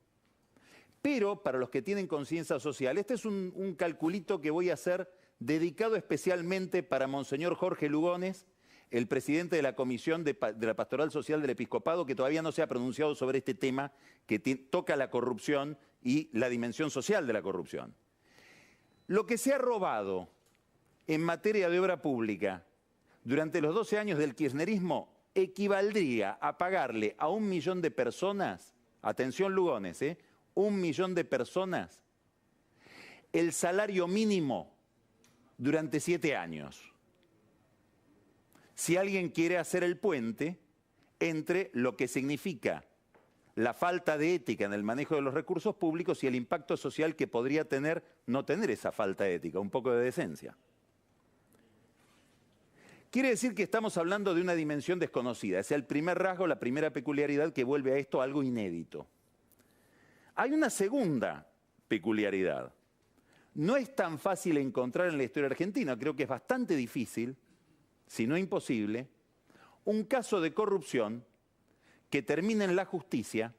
Speaker 16: Pero para los que tienen conciencia social, este es un calculito que voy a hacer dedicado especialmente para Monseñor Jorge Lugones, el presidente de la Comisión de la Pastoral Social del Episcopado, que todavía no se ha pronunciado sobre este tema que toca la corrupción y la dimensión social de la corrupción. Lo que se ha robado en materia de obra pública durante los 12 años del kirchnerismo equivaldría a pagarle a 1 millón de personas, atención Lugones, 1 millón de personas, el salario mínimo durante 7 años. Si alguien quiere hacer el puente entre lo que significa la falta de ética en el manejo de los recursos públicos y el impacto social que podría tener no tener esa falta de ética, un poco de decencia. Quiere decir que estamos hablando de una dimensión desconocida. Es el primer rasgo, la primera peculiaridad que vuelve a esto algo inédito. Hay una segunda peculiaridad. No es tan fácil encontrar en la historia argentina, creo que es bastante difícil, si no imposible, un caso de corrupción que termine en la justicia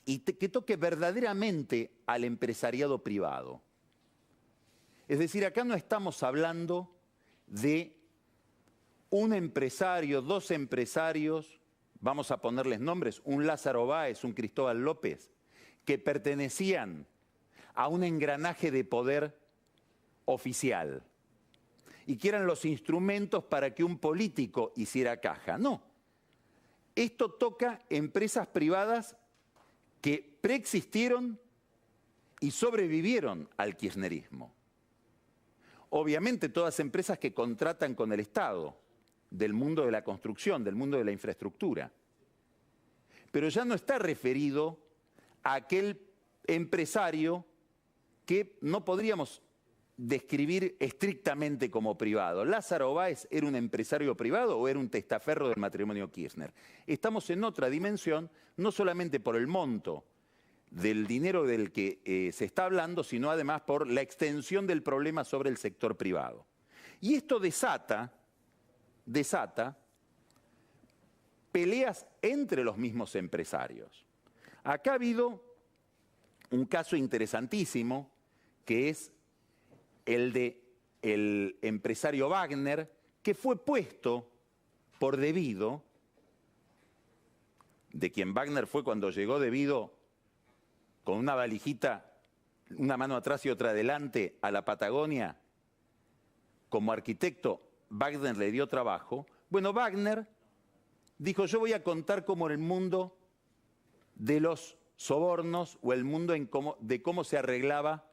Speaker 16: y que toque verdaderamente al empresariado privado. Es decir, acá no estamos hablando de un empresario, 2 empresarios, vamos a ponerles nombres, un Lázaro Báez, un Cristóbal López, que pertenecían a un engranaje de poder oficial y que eran los instrumentos para que un político hiciera caja. No. Esto toca empresas privadas que preexistieron y sobrevivieron al kirchnerismo. Obviamente todas empresas que contratan con el Estado, del mundo de la construcción, del mundo de la infraestructura. Pero ya no está referido a aquel empresario que no podríamos describir estrictamente como privado. ¿Lázaro Báez era un empresario privado o era un testaferro del matrimonio Kirchner? Estamos en otra dimensión, no solamente por el monto del dinero del que se está hablando, sino además por la extensión del problema sobre el sector privado. Y esto desata peleas entre los mismos empresarios. Acá ha habido un caso interesantísimo, que es el de el empresario Wagner, que fue puesto por De Vido, de quien Wagner fue cuando llegó De Vido con una valijita, una mano atrás y otra adelante, a la Patagonia. Como arquitecto, Wagner le dio trabajo. Bueno, Wagner dijo, yo voy a contar cómo el mundo de los sobornos o el mundo de cómo se arreglaba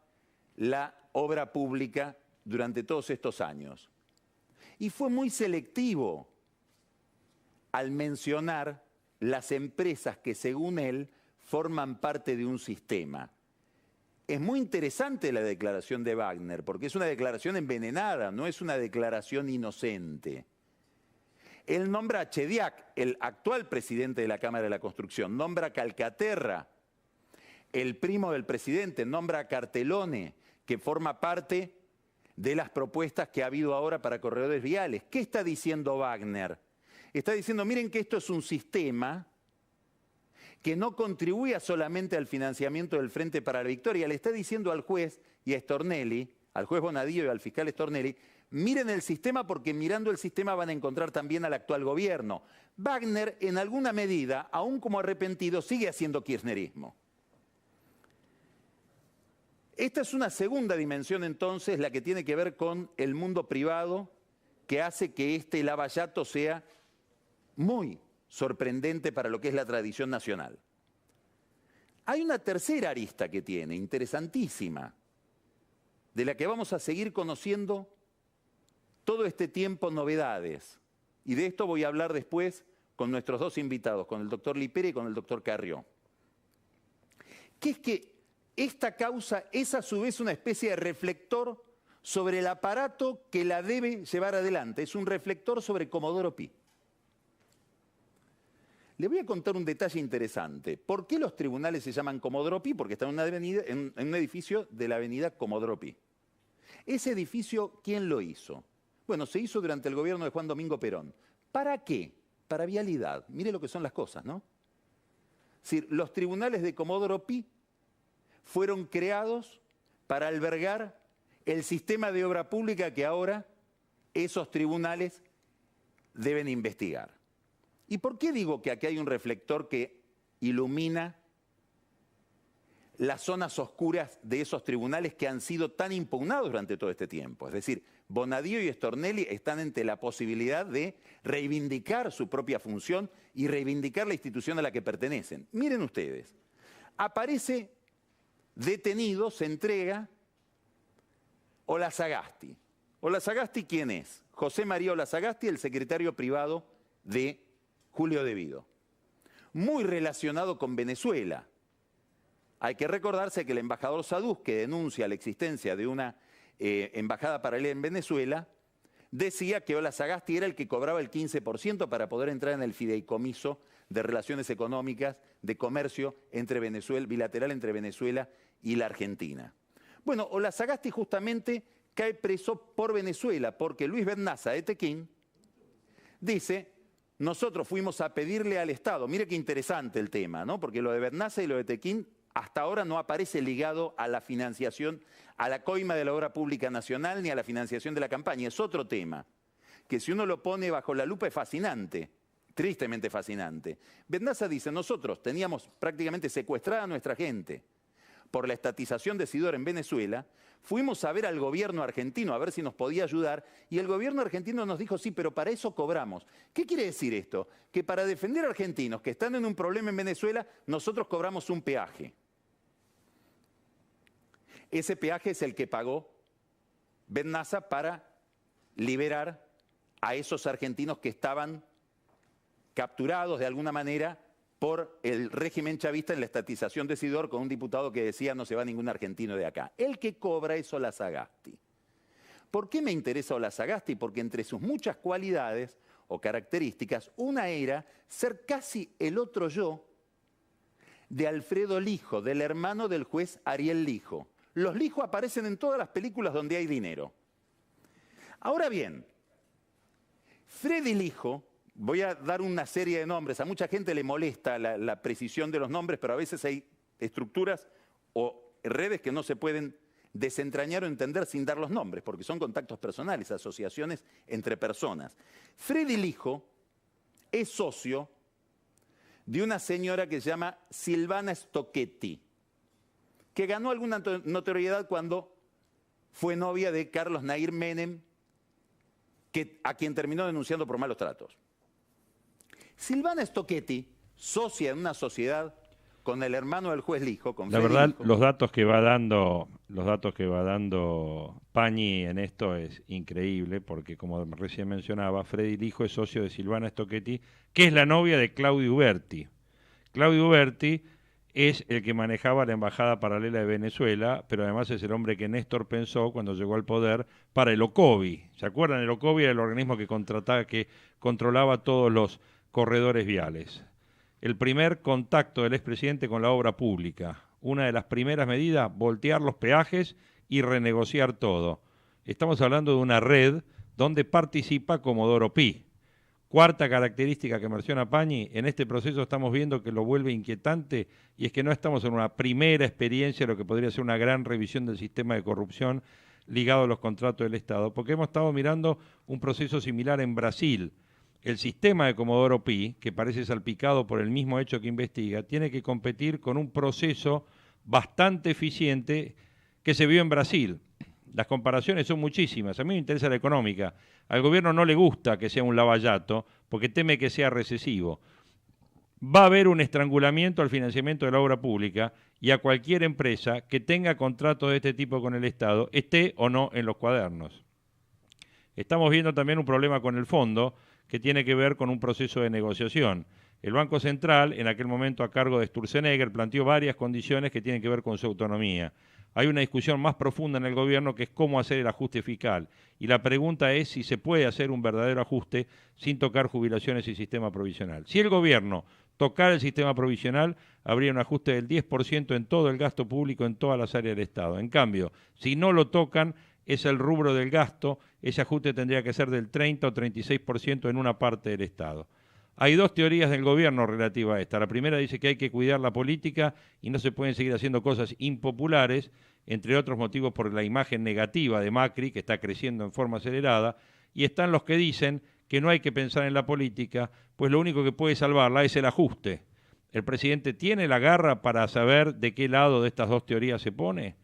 Speaker 16: la obra pública durante todos estos años. Y fue muy selectivo al mencionar las empresas que, según él, forman parte de un sistema. Es muy interesante la declaración de Wagner, porque es una declaración envenenada, no es una declaración inocente. Él nombra a Chediak, el actual presidente de la Cámara de la Construcción, nombra a Calcaterra, el primo del presidente, nombra a Cartelone, que forma parte de las propuestas que ha habido ahora para corredores viales. ¿Qué está diciendo Wagner? Está diciendo, miren que esto es un sistema que no contribuye solamente al financiamiento del Frente para la Victoria. Le está diciendo al juez y a Stornelli, al juez Bonadío y al fiscal Stornelli, miren el sistema porque mirando el sistema van a encontrar también al actual gobierno. Wagner, en alguna medida, aún como arrepentido, sigue haciendo kirchnerismo. Esta es una segunda dimensión entonces, la que tiene que ver con el mundo privado, que hace que este lavallato sea muy sorprendente para lo que es la tradición nacional. Hay una tercera arista que tiene, interesantísima, de la que vamos a seguir conociendo todo este tiempo novedades. Y de esto voy a hablar después con nuestros dos invitados, con el doctor Lipera y con el doctor Carrió. Que es que esta causa es a su vez una especie de reflector sobre el aparato que la debe llevar adelante. Es un reflector sobre Comodoro Pi. Le voy a contar un detalle interesante. ¿Por qué los tribunales se llaman Comodoro Pi? Porque están en un edificio de la avenida Comodoro Pi. Ese edificio, ¿quién lo hizo? Bueno, se hizo durante el gobierno de Juan Domingo Perón. ¿Para qué? Para vialidad. Mire lo que son las cosas, ¿no? Es decir, los tribunales de Comodoro Pi fueron creados para albergar el sistema de obra pública que ahora esos tribunales deben investigar. ¿Y por qué digo que aquí hay un reflector que ilumina las zonas oscuras de esos tribunales que han sido tan impugnados durante todo este tiempo? Es decir, Bonadío y Stornelli están ante la posibilidad de reivindicar su propia función y reivindicar la institución a la que pertenecen. Miren ustedes, aparece detenido, se entrega Olazagasti. Olazagasti, ¿quién es? José María Olazagasti, el secretario privado de Julio De Vido. Muy relacionado con Venezuela. Hay que recordarse que el embajador Saduz, que denuncia la existencia de una embajada paralela en Venezuela, decía que Olazagasti era el que cobraba el 15% para poder entrar en el fideicomiso de relaciones económicas, de comercio entre Venezuela, bilateral entre Venezuela y la Argentina. Bueno, Olazagasti justamente cae preso por Venezuela, porque Luis Bernaza de Tequín dice, nosotros fuimos a pedirle al Estado, mire qué interesante el tema, ¿no? Porque lo de Bernaza y lo de Tequín hasta ahora no aparece ligado a la financiación, a la coima de la obra pública nacional ni a la financiación de la campaña. Es otro tema, que si uno lo pone bajo la lupa es fascinante, tristemente fascinante. Bernaza dice, nosotros teníamos prácticamente secuestrada a nuestra gente por la estatización de Sidor en Venezuela, fuimos a ver al gobierno argentino a ver si nos podía ayudar y el gobierno argentino nos dijo, sí, pero para eso cobramos. ¿Qué quiere decir esto? Que para defender a argentinos que están en un problema en Venezuela, nosotros cobramos un peaje. Ese peaje es el que pagó Bernaza para liberar a esos argentinos que estaban capturados de alguna manera por el régimen chavista en la estatización de Sidor con un diputado que decía no se va ningún argentino de acá. El que cobra es Olazagasti. ¿Por qué me interesa Olazagasti? Porque entre sus muchas cualidades o características, una era ser casi el otro yo de Alfredo Lijo, del hermano del juez Ariel Lijo. Los Lijo aparecen en todas las películas donde hay dinero. Ahora bien, Freddy Lijo, voy a dar una serie de nombres, a mucha gente le molesta la precisión de los nombres, pero a veces hay estructuras o redes que no se pueden desentrañar o entender sin dar los nombres, porque son contactos personales, asociaciones entre personas. Freddy Lijo es socio de una señora que se llama Silvana Stocchetti, que ganó alguna notoriedad cuando fue novia de Carlos Nair Menem, a quien terminó denunciando por malos tratos. Silvana Stocchetti, socia en una sociedad con el hermano del juez Lijo, con
Speaker 2: La
Speaker 16: Freddy
Speaker 2: verdad,
Speaker 16: Lijo.
Speaker 2: los datos que va dando Pañi en esto es increíble, porque como recién mencionaba, Freddy Lijo es socio de Silvana Stocchetti, que es la novia de Claudio Uberti. Claudio Uberti es el que manejaba la embajada paralela de Venezuela, pero además es el hombre que Néstor pensó cuando llegó al poder para el OCOVI. ¿Se acuerdan? El OCOVI era el organismo que controlaba todos los corredores viales. El primer contacto del expresidente con la obra pública. Una de las primeras medidas, voltear los peajes y renegociar todo. Estamos hablando de una red donde participa Comodoro Pi. Cuarta característica que menciona Pañi, en este proceso estamos viendo que lo vuelve inquietante, y es que no estamos en una primera experiencia de lo que podría ser una gran revisión del sistema de corrupción ligado a los contratos del Estado, porque hemos estado mirando un proceso similar en Brasil. El sistema de Comodoro Pi, que parece salpicado por el mismo hecho que investiga, tiene que competir con un proceso bastante eficiente que se vio en Brasil. Las comparaciones son muchísimas. A mí me interesa la económica. Al gobierno no le gusta que sea un lavallato porque teme que sea recesivo. Va a haber un estrangulamiento al financiamiento de la obra pública y a cualquier empresa que tenga contratos de este tipo con el Estado, esté o no en los cuadernos. Estamos viendo también un problema con el fondo que tiene que ver con un proceso de negociación. El Banco Central, en aquel momento a cargo de Sturzenegger, planteó varias condiciones que tienen que ver con su autonomía. Hay una discusión más profunda en el gobierno que es cómo hacer el ajuste fiscal. Y la pregunta es si se puede hacer un verdadero ajuste sin tocar jubilaciones y sistema provisional. Si el gobierno tocara el sistema provisional, habría un ajuste del 10% en todo el gasto público en todas las áreas del Estado. En cambio, si no lo tocan, es el rubro del gasto, ese ajuste tendría que ser del 30 o 36% en una parte del Estado. Hay dos teorías del gobierno relativas a esta. La primera dice que hay que cuidar la política y no se pueden seguir haciendo cosas impopulares, entre otros motivos por la imagen negativa de Macri, que está creciendo en forma acelerada, y están los que dicen que no hay que pensar en la política, pues lo único que puede salvarla es el ajuste. ¿El presidente tiene la garra para saber de qué lado de estas dos teorías se pone?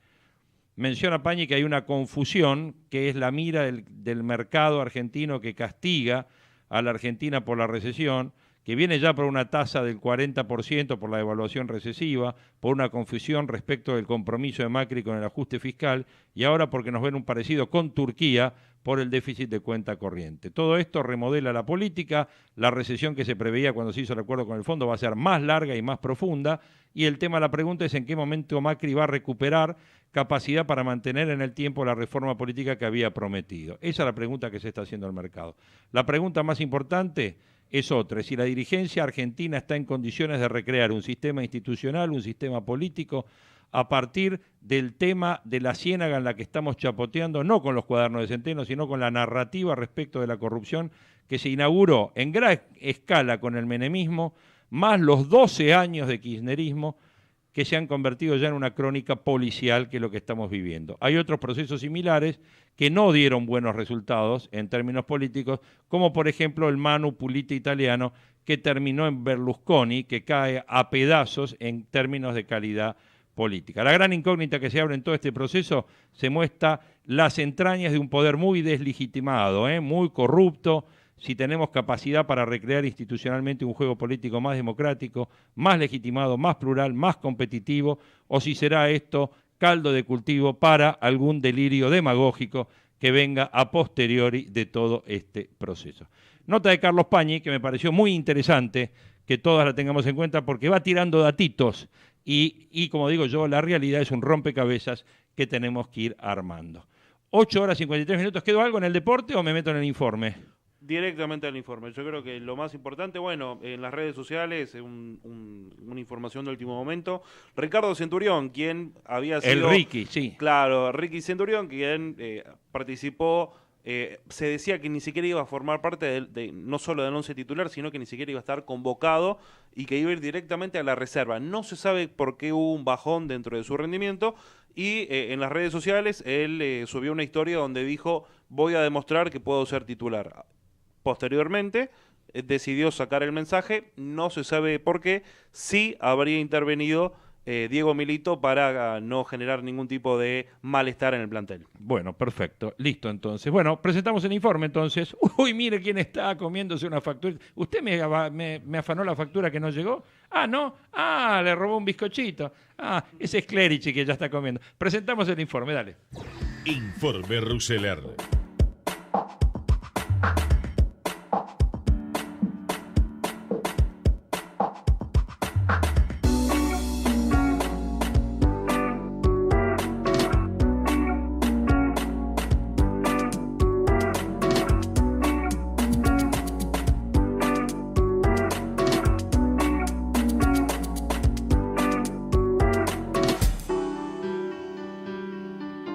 Speaker 2: Menciona Pañi que hay una confusión, que es la mira del mercado argentino que castiga a la Argentina por la recesión, que viene ya por una tasa del 40% por la devaluación recesiva, por una confusión respecto del compromiso de Macri con el ajuste fiscal, y ahora porque nos ven un parecido con Turquía por el déficit de cuenta corriente. Todo esto remodela la política, la recesión que se preveía cuando se hizo el acuerdo con el fondo va a ser más larga y más profunda, y el tema de la pregunta es en qué momento Macri va a recuperar capacidad para mantener en el tiempo la reforma política que había prometido. Esa es la pregunta que se está haciendo al mercado. La pregunta más importante es otra, es si la dirigencia argentina está en condiciones de recrear un sistema institucional, un sistema político, a partir del tema de la ciénaga en la que estamos chapoteando, no con los cuadernos de Centeno, sino con la narrativa respecto de la corrupción que se inauguró en gran escala con el menemismo, más los 12 años de kirchnerismo, que se han convertido ya en una crónica policial, que es lo que estamos viviendo. Hay otros procesos similares que no dieron buenos resultados en términos políticos, como por ejemplo el Manu Puliti italiano, que terminó en Berlusconi, que cae a pedazos en términos de calidad política. La gran incógnita que se abre en todo este proceso se muestra las entrañas de un poder muy deslegitimado, muy corrupto, si tenemos capacidad para recrear institucionalmente un juego político más democrático, más legitimado, más plural, más competitivo, o si será esto caldo de cultivo para algún delirio demagógico que venga a posteriori de todo este proceso. Nota de Carlos Pañi, que me pareció muy interesante que todas la tengamos en cuenta porque va tirando datitos y como digo yo, la realidad es un rompecabezas que tenemos que ir armando. 8 horas 53 minutos. ¿Quedó algo en el deporte o me meto en el informe?
Speaker 3: Directamente al informe. Yo creo que lo más importante, bueno, en las redes sociales, una información de último momento. Ricardo Centurión, quien había sido...
Speaker 2: El Ricky, sí.
Speaker 3: Claro, Ricky Centurión, quien participó, se decía que ni siquiera iba a formar parte no solo del 11 titular, sino que ni siquiera iba a estar convocado y que iba a ir directamente a la reserva. No se sabe por qué hubo un bajón dentro de su rendimiento y en las redes sociales él subió una historia donde dijo: voy a demostrar que puedo ser titular. Posteriormente decidió sacar el mensaje, no se sabe por qué. Sí habría intervenido Diego Milito para no generar ningún tipo de malestar en el plantel.
Speaker 2: Bueno, perfecto, listo entonces. Bueno, presentamos el informe entonces. Uy, mire quién está comiéndose una factura. ¿Usted me afanó la factura que no llegó? Ah, ¿no? Ah, le robó un bizcochito. Ah, ese es Clerici que ya está comiendo. Presentamos el informe, dale.
Speaker 1: Informe Rousseler.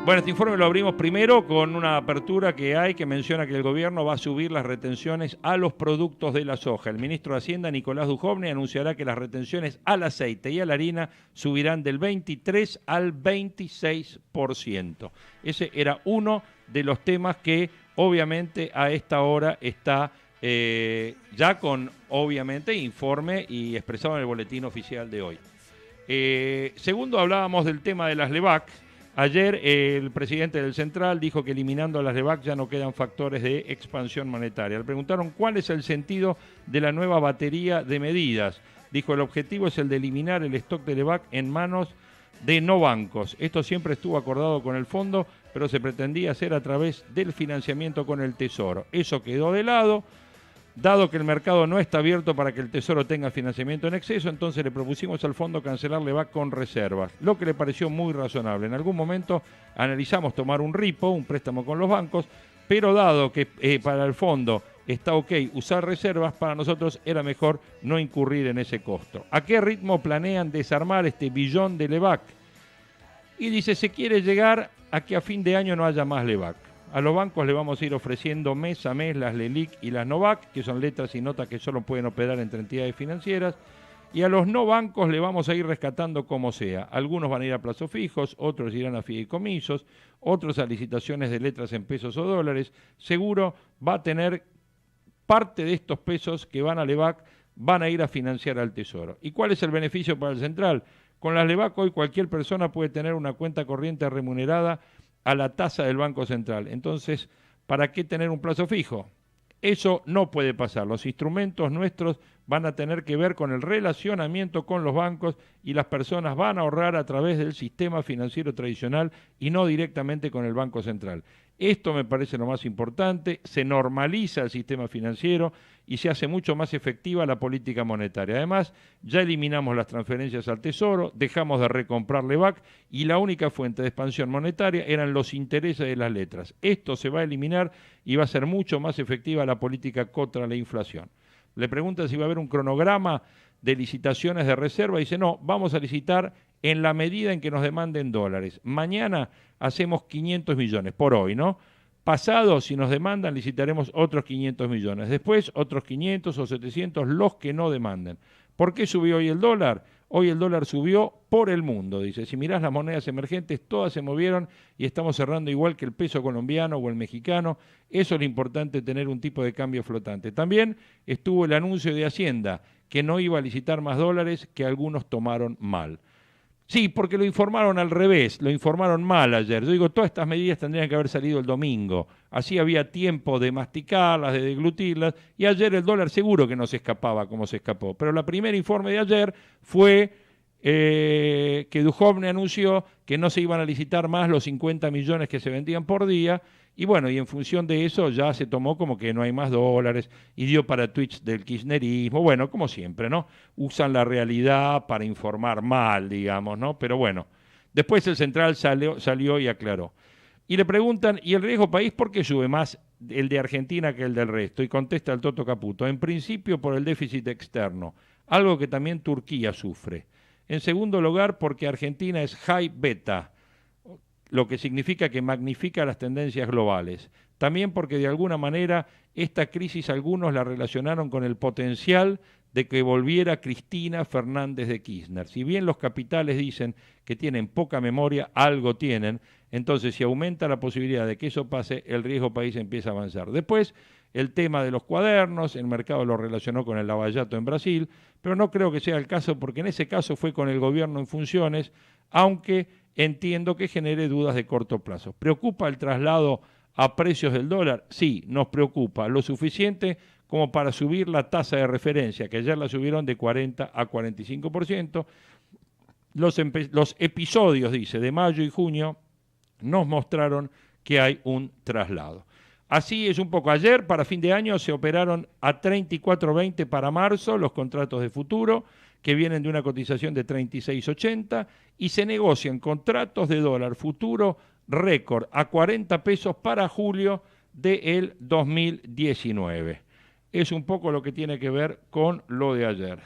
Speaker 2: Bueno, este informe lo abrimos primero con una apertura que hay que menciona que el gobierno va a subir las retenciones a los productos de la soja. El ministro de Hacienda, Nicolás Dujovne, anunciará que las retenciones al aceite y a la harina subirán del 23 al 26%. Ese era uno de los temas que obviamente a esta hora está ya con, obviamente, informe y expresado en el boletín oficial de hoy. Segundo, hablábamos del tema de las LEVAC. Ayer el presidente del Central dijo que eliminando las LEVAC ya no quedan factores de expansión monetaria. Le preguntaron cuál es el sentido de la nueva batería de medidas. Dijo: el objetivo es el de eliminar el stock de LEVAC en manos de no bancos. Esto siempre estuvo acordado con el fondo, pero se pretendía hacer a través del financiamiento con el Tesoro. Eso quedó de lado. Dado que el mercado no está abierto para que el Tesoro tenga financiamiento en exceso, entonces le propusimos al fondo cancelar LEVAC con reservas, lo que le pareció muy razonable. En algún momento analizamos tomar un repo, un préstamo con los bancos, pero dado que para el fondo está ok usar reservas, para nosotros era mejor no incurrir en ese costo. ¿A qué ritmo planean desarmar este billón de LEVAC? Y dice, se quiere llegar a que a fin de año no haya más LEVAC. A los bancos le vamos a ir ofreciendo mes a mes las LELIC y las NOVAC, que son letras y notas que solo pueden operar entre entidades financieras, y a los no bancos le vamos a ir rescatando como sea. Algunos van a ir a plazos fijos, otros irán a fideicomisos, otros a licitaciones de letras en pesos o dólares. Seguro va a tener parte de estos pesos que van a LEVAC, van a ir a financiar al Tesoro. ¿Y cuál es el beneficio para el Central? Con las LEVAC hoy cualquier persona puede tener una cuenta corriente remunerada a la tasa del Banco Central. Entonces, ¿para qué tener un plazo fijo? Eso no puede pasar. Los instrumentos nuestros van a tener que ver con el relacionamiento con los bancos y las personas van a ahorrar a través del sistema financiero tradicional y no directamente con el Banco Central. Esto me parece lo más importante, se normaliza el sistema financiero y se hace mucho más efectiva la política monetaria. Además, ya eliminamos las transferencias al Tesoro, dejamos de recomprar LEVAC y la única fuente de expansión monetaria eran los intereses de las letras. Esto se va a eliminar y va a ser mucho más efectiva la política contra la inflación. Le preguntan si va a haber un cronograma de licitaciones de reserva y dice, no, vamos a licitar en la medida en que nos demanden dólares. Mañana hacemos 500 millones, por hoy, ¿no? Pasado, si nos demandan, licitaremos otros 500 millones. Después, otros 500 o 700, los que no demanden. ¿Por qué subió hoy el dólar? Hoy el dólar subió por el mundo, dice. Si mirás las monedas emergentes, todas se movieron y estamos cerrando igual que el peso colombiano o el mexicano. Eso es lo importante, tener un tipo de cambio flotante. También estuvo el anuncio de Hacienda, que no iba a licitar más dólares, que algunos tomaron mal. Sí, porque lo informaron al revés, lo informaron mal ayer. Yo digo, todas estas medidas tendrían que haber salido el domingo. Así había tiempo de masticarlas, de deglutirlas, y ayer el dólar seguro que no se escapaba como se escapó. Pero el primer informe de ayer fue que Dujovne anunció que no se iban a licitar más los 50 millones que se vendían por día, y bueno, y en función de eso ya se tomó como que no hay más dólares y dio para tweets del kirchnerismo, bueno, como siempre, ¿no? Usan la realidad para informar mal, digamos, ¿no? Pero bueno, después el Central salió y aclaró. Y le preguntan, ¿y el riesgo país por qué sube más el de Argentina que el del resto? Y contesta el Toto Caputo, en principio por el déficit externo, algo que también Turquía sufre. En segundo lugar, porque Argentina es high beta, lo que significa que magnifica las tendencias globales. También porque de alguna manera esta crisis algunos la relacionaron con el potencial de que volviera Cristina Fernández de Kirchner. Si bien los capitales dicen que tienen poca memoria, algo tienen, entonces si aumenta la posibilidad de que eso pase, el riesgo país empieza a avanzar. Después, el tema de los cuadernos, el mercado lo relacionó con el lavallato en Brasil, pero no creo que sea el caso porque en ese caso fue con el gobierno en funciones, aunque entiendo que genere dudas de corto plazo. ¿Preocupa el traslado a precios del dólar? Sí, nos preocupa, lo suficiente como para subir la tasa de referencia, que ayer la subieron de 40 a 45%. Los episodios, dice, de mayo y junio nos mostraron que hay un traslado. Así es un poco. Ayer, para fin de año, se operaron a 34.20 para marzo los contratos de futuro, que vienen de una cotización de 36.80, y se negocian contratos de dólar futuro récord a 40 pesos para julio del 2019. Es un poco lo que tiene que ver con lo de ayer.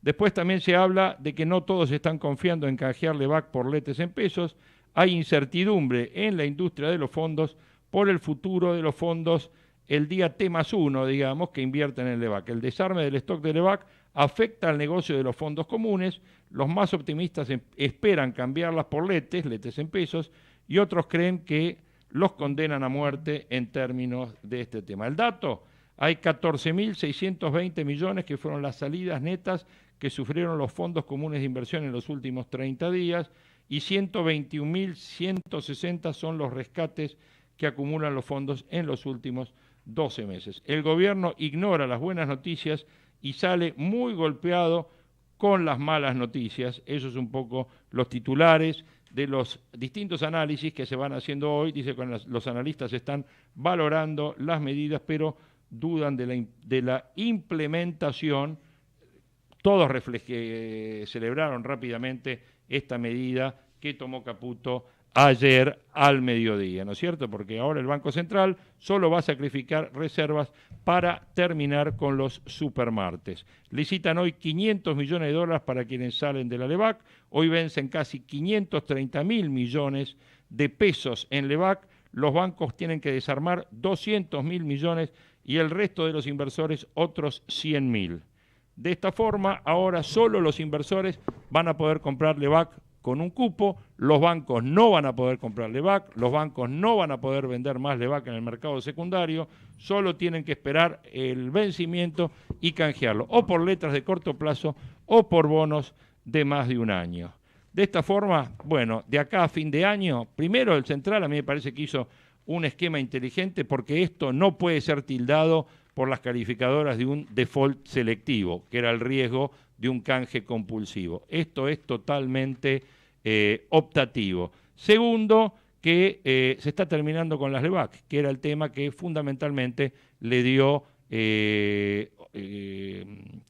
Speaker 2: Después también se habla de que no todos están confiando en canjear LEVAC por letes en pesos. Hay incertidumbre en la industria de los fondos por el futuro de los fondos el día T+1, digamos, que invierten en LEVAC. El desarme del stock de LEVAC afecta al negocio de los fondos comunes. Los más optimistas esperan cambiarlas por letes en pesos, y otros creen que los condenan a muerte en términos de este tema. El dato: hay 14.620 millones que fueron las salidas netas que sufrieron los fondos comunes de inversión en los últimos 30 días y 121.160 son los rescates que acumulan los fondos en los últimos 12 meses. El gobierno ignora las buenas noticias y sale muy golpeado con las malas noticias. Eso es un poco los titulares de los distintos análisis que se van haciendo hoy. Dice que los analistas están valorando las medidas, pero dudan de la implementación. Todos celebraron rápidamente esta medida que tomó Caputo ayer al mediodía, ¿no es cierto? Porque ahora el Banco Central solo va a sacrificar reservas para terminar con los supermartes. Licitan hoy 500 millones de dólares para quienes salen de la LEVAC. Hoy vencen casi 530.000 millones de pesos en LEVAC. Los bancos tienen que desarmar 200.000 millones y el resto de los inversores otros 100.000. De esta forma, ahora solo los inversores van a poder comprar LEVAC con un cupo, los bancos no van a poder comprar LEVAC, los bancos no van a poder vender más LEVAC en el mercado secundario, solo tienen que esperar el vencimiento y canjearlo, o por letras de corto plazo o por bonos de más de un año. De esta forma, bueno, de acá a fin de año, primero el Central a mí me parece que hizo un esquema inteligente porque esto no puede ser tildado por las calificadoras de un default selectivo, que era el riesgo de un canje compulsivo. Esto es totalmente optativo. Segundo, que se está terminando con las LEVAC, que era el tema que fundamentalmente le dio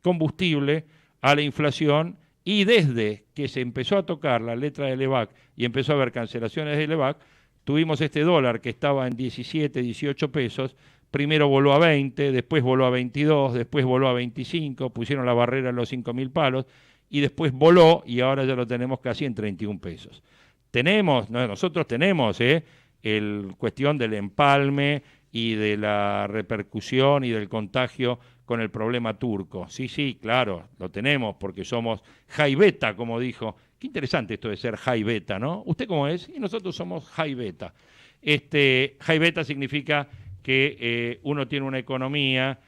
Speaker 2: combustible a la inflación, y desde que se empezó a tocar la letra de LEVAC y empezó a haber cancelaciones de LEVAC, tuvimos este dólar que estaba en 17, 18 pesos, primero voló a 20, después voló a 22, después voló a 25, pusieron la barrera en los 5.000 palos, y después voló y ahora ya lo tenemos casi en 31 pesos. Nosotros tenemos el cuestión del empalme y de la repercusión y del contagio con el problema turco. Sí, claro, lo tenemos porque somos high beta, como dijo. Qué interesante esto de ser high beta, ¿no? ¿Usted cómo es? Y nosotros somos high beta. High beta significa que uno tiene una economía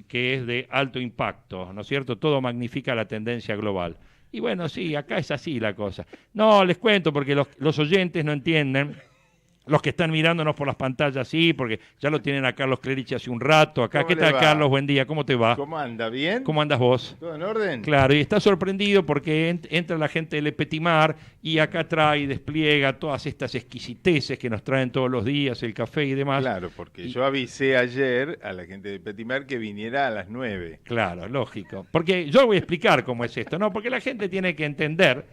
Speaker 2: que es de alto impacto, ¿no es cierto? Todo magnifica la tendencia global. Y bueno, sí, acá es así la cosa. No, les cuento porque los oyentes no entienden. Los que están mirándonos por las pantallas, sí, porque ya lo tienen a Carlos Clerici hace un rato acá. ¿Qué tal, Carlos? Buen día, ¿cómo te va?
Speaker 17: ¿Cómo anda? ¿Bien?
Speaker 2: ¿Cómo andas vos?
Speaker 17: ¿Todo en orden?
Speaker 2: Claro, y está sorprendido porque entra la gente de Le Petit Mar y acá trae y despliega todas estas exquisiteces que nos traen todos los días, el café y demás.
Speaker 17: Claro, porque yo avisé ayer a la gente de Petit Mar que viniera a las 9.
Speaker 2: Claro, lógico. Porque yo voy a explicar cómo es esto, ¿no? Porque la gente tiene que entender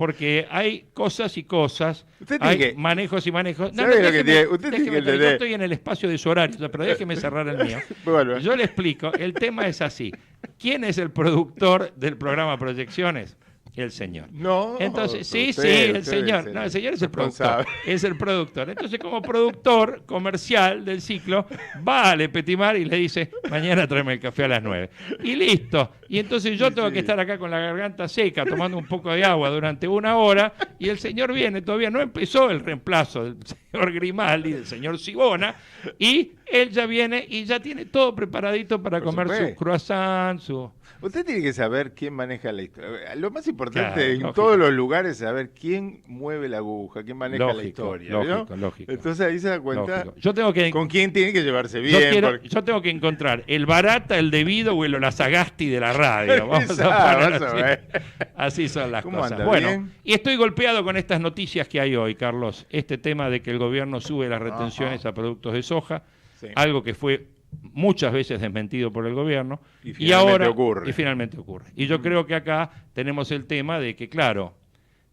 Speaker 2: porque hay cosas y cosas,
Speaker 17: Usted tiene
Speaker 2: hay
Speaker 17: que-
Speaker 2: manejos y manejos.
Speaker 17: ¿Sabe lo que
Speaker 2: déjeme-
Speaker 17: tiene? Usted tiene
Speaker 2: déjeme
Speaker 17: que
Speaker 2: terminar. Yo
Speaker 17: entender.
Speaker 2: estoy en el espacio de su horario, pero déjeme cerrar el mío.
Speaker 17: Bueno.
Speaker 2: Yo le explico, el tema es así. ¿Quién es el productor del programa Proyecciones? El señor.
Speaker 17: No,
Speaker 2: Entonces, sí,
Speaker 17: usted
Speaker 2: el señor.
Speaker 17: es
Speaker 2: No, el señor es el productor.
Speaker 17: responsable.
Speaker 2: Es el productor. Entonces, como productor comercial del ciclo, va a Le Petimar y le dice, mañana tráeme el café a las 9. Y listo. Y entonces yo tengo que estar acá con la garganta seca, tomando un poco de agua durante 1 hora, y el señor viene, todavía no empezó el reemplazo del señor Grimaldi, del señor Sibona, y él ya viene y ya tiene todo preparadito para
Speaker 17: Por
Speaker 2: comer su
Speaker 17: supuesto.
Speaker 2: croissant, su...
Speaker 17: Usted tiene que saber quién maneja la historia. Lo más importante
Speaker 2: Claro,
Speaker 17: en
Speaker 2: lógico.
Speaker 17: todos los lugares es saber quién mueve la aguja, quién maneja la
Speaker 2: Lógico,
Speaker 17: historia.
Speaker 2: lógico,
Speaker 17: ¿no?
Speaker 2: lógico.
Speaker 17: Entonces ahí se da cuenta
Speaker 2: Lógico. Yo tengo que,
Speaker 17: con quién tiene que llevarse
Speaker 2: yo,
Speaker 17: bien.
Speaker 2: quiero-
Speaker 17: porque-
Speaker 2: yo tengo que encontrar el barata, el debido o el Olazagasti de la radio. Vamos a
Speaker 17: Esa,
Speaker 2: poner
Speaker 17: vas a
Speaker 2: así.
Speaker 17: ver.
Speaker 2: Así son las
Speaker 17: ¿Cómo
Speaker 2: cosas.
Speaker 17: anda?
Speaker 2: Bueno,
Speaker 17: ¿Bien?
Speaker 2: y estoy golpeado con estas noticias que hay hoy, Carlos. Este tema de que el gobierno sube las retenciones a productos de soja,
Speaker 17: Sí.
Speaker 2: algo que fue muchas veces desmentido por el gobierno,
Speaker 17: Y finalmente
Speaker 2: ahora
Speaker 17: ocurre.
Speaker 2: y finalmente ocurre. Y yo creo que acá tenemos el tema de que, claro,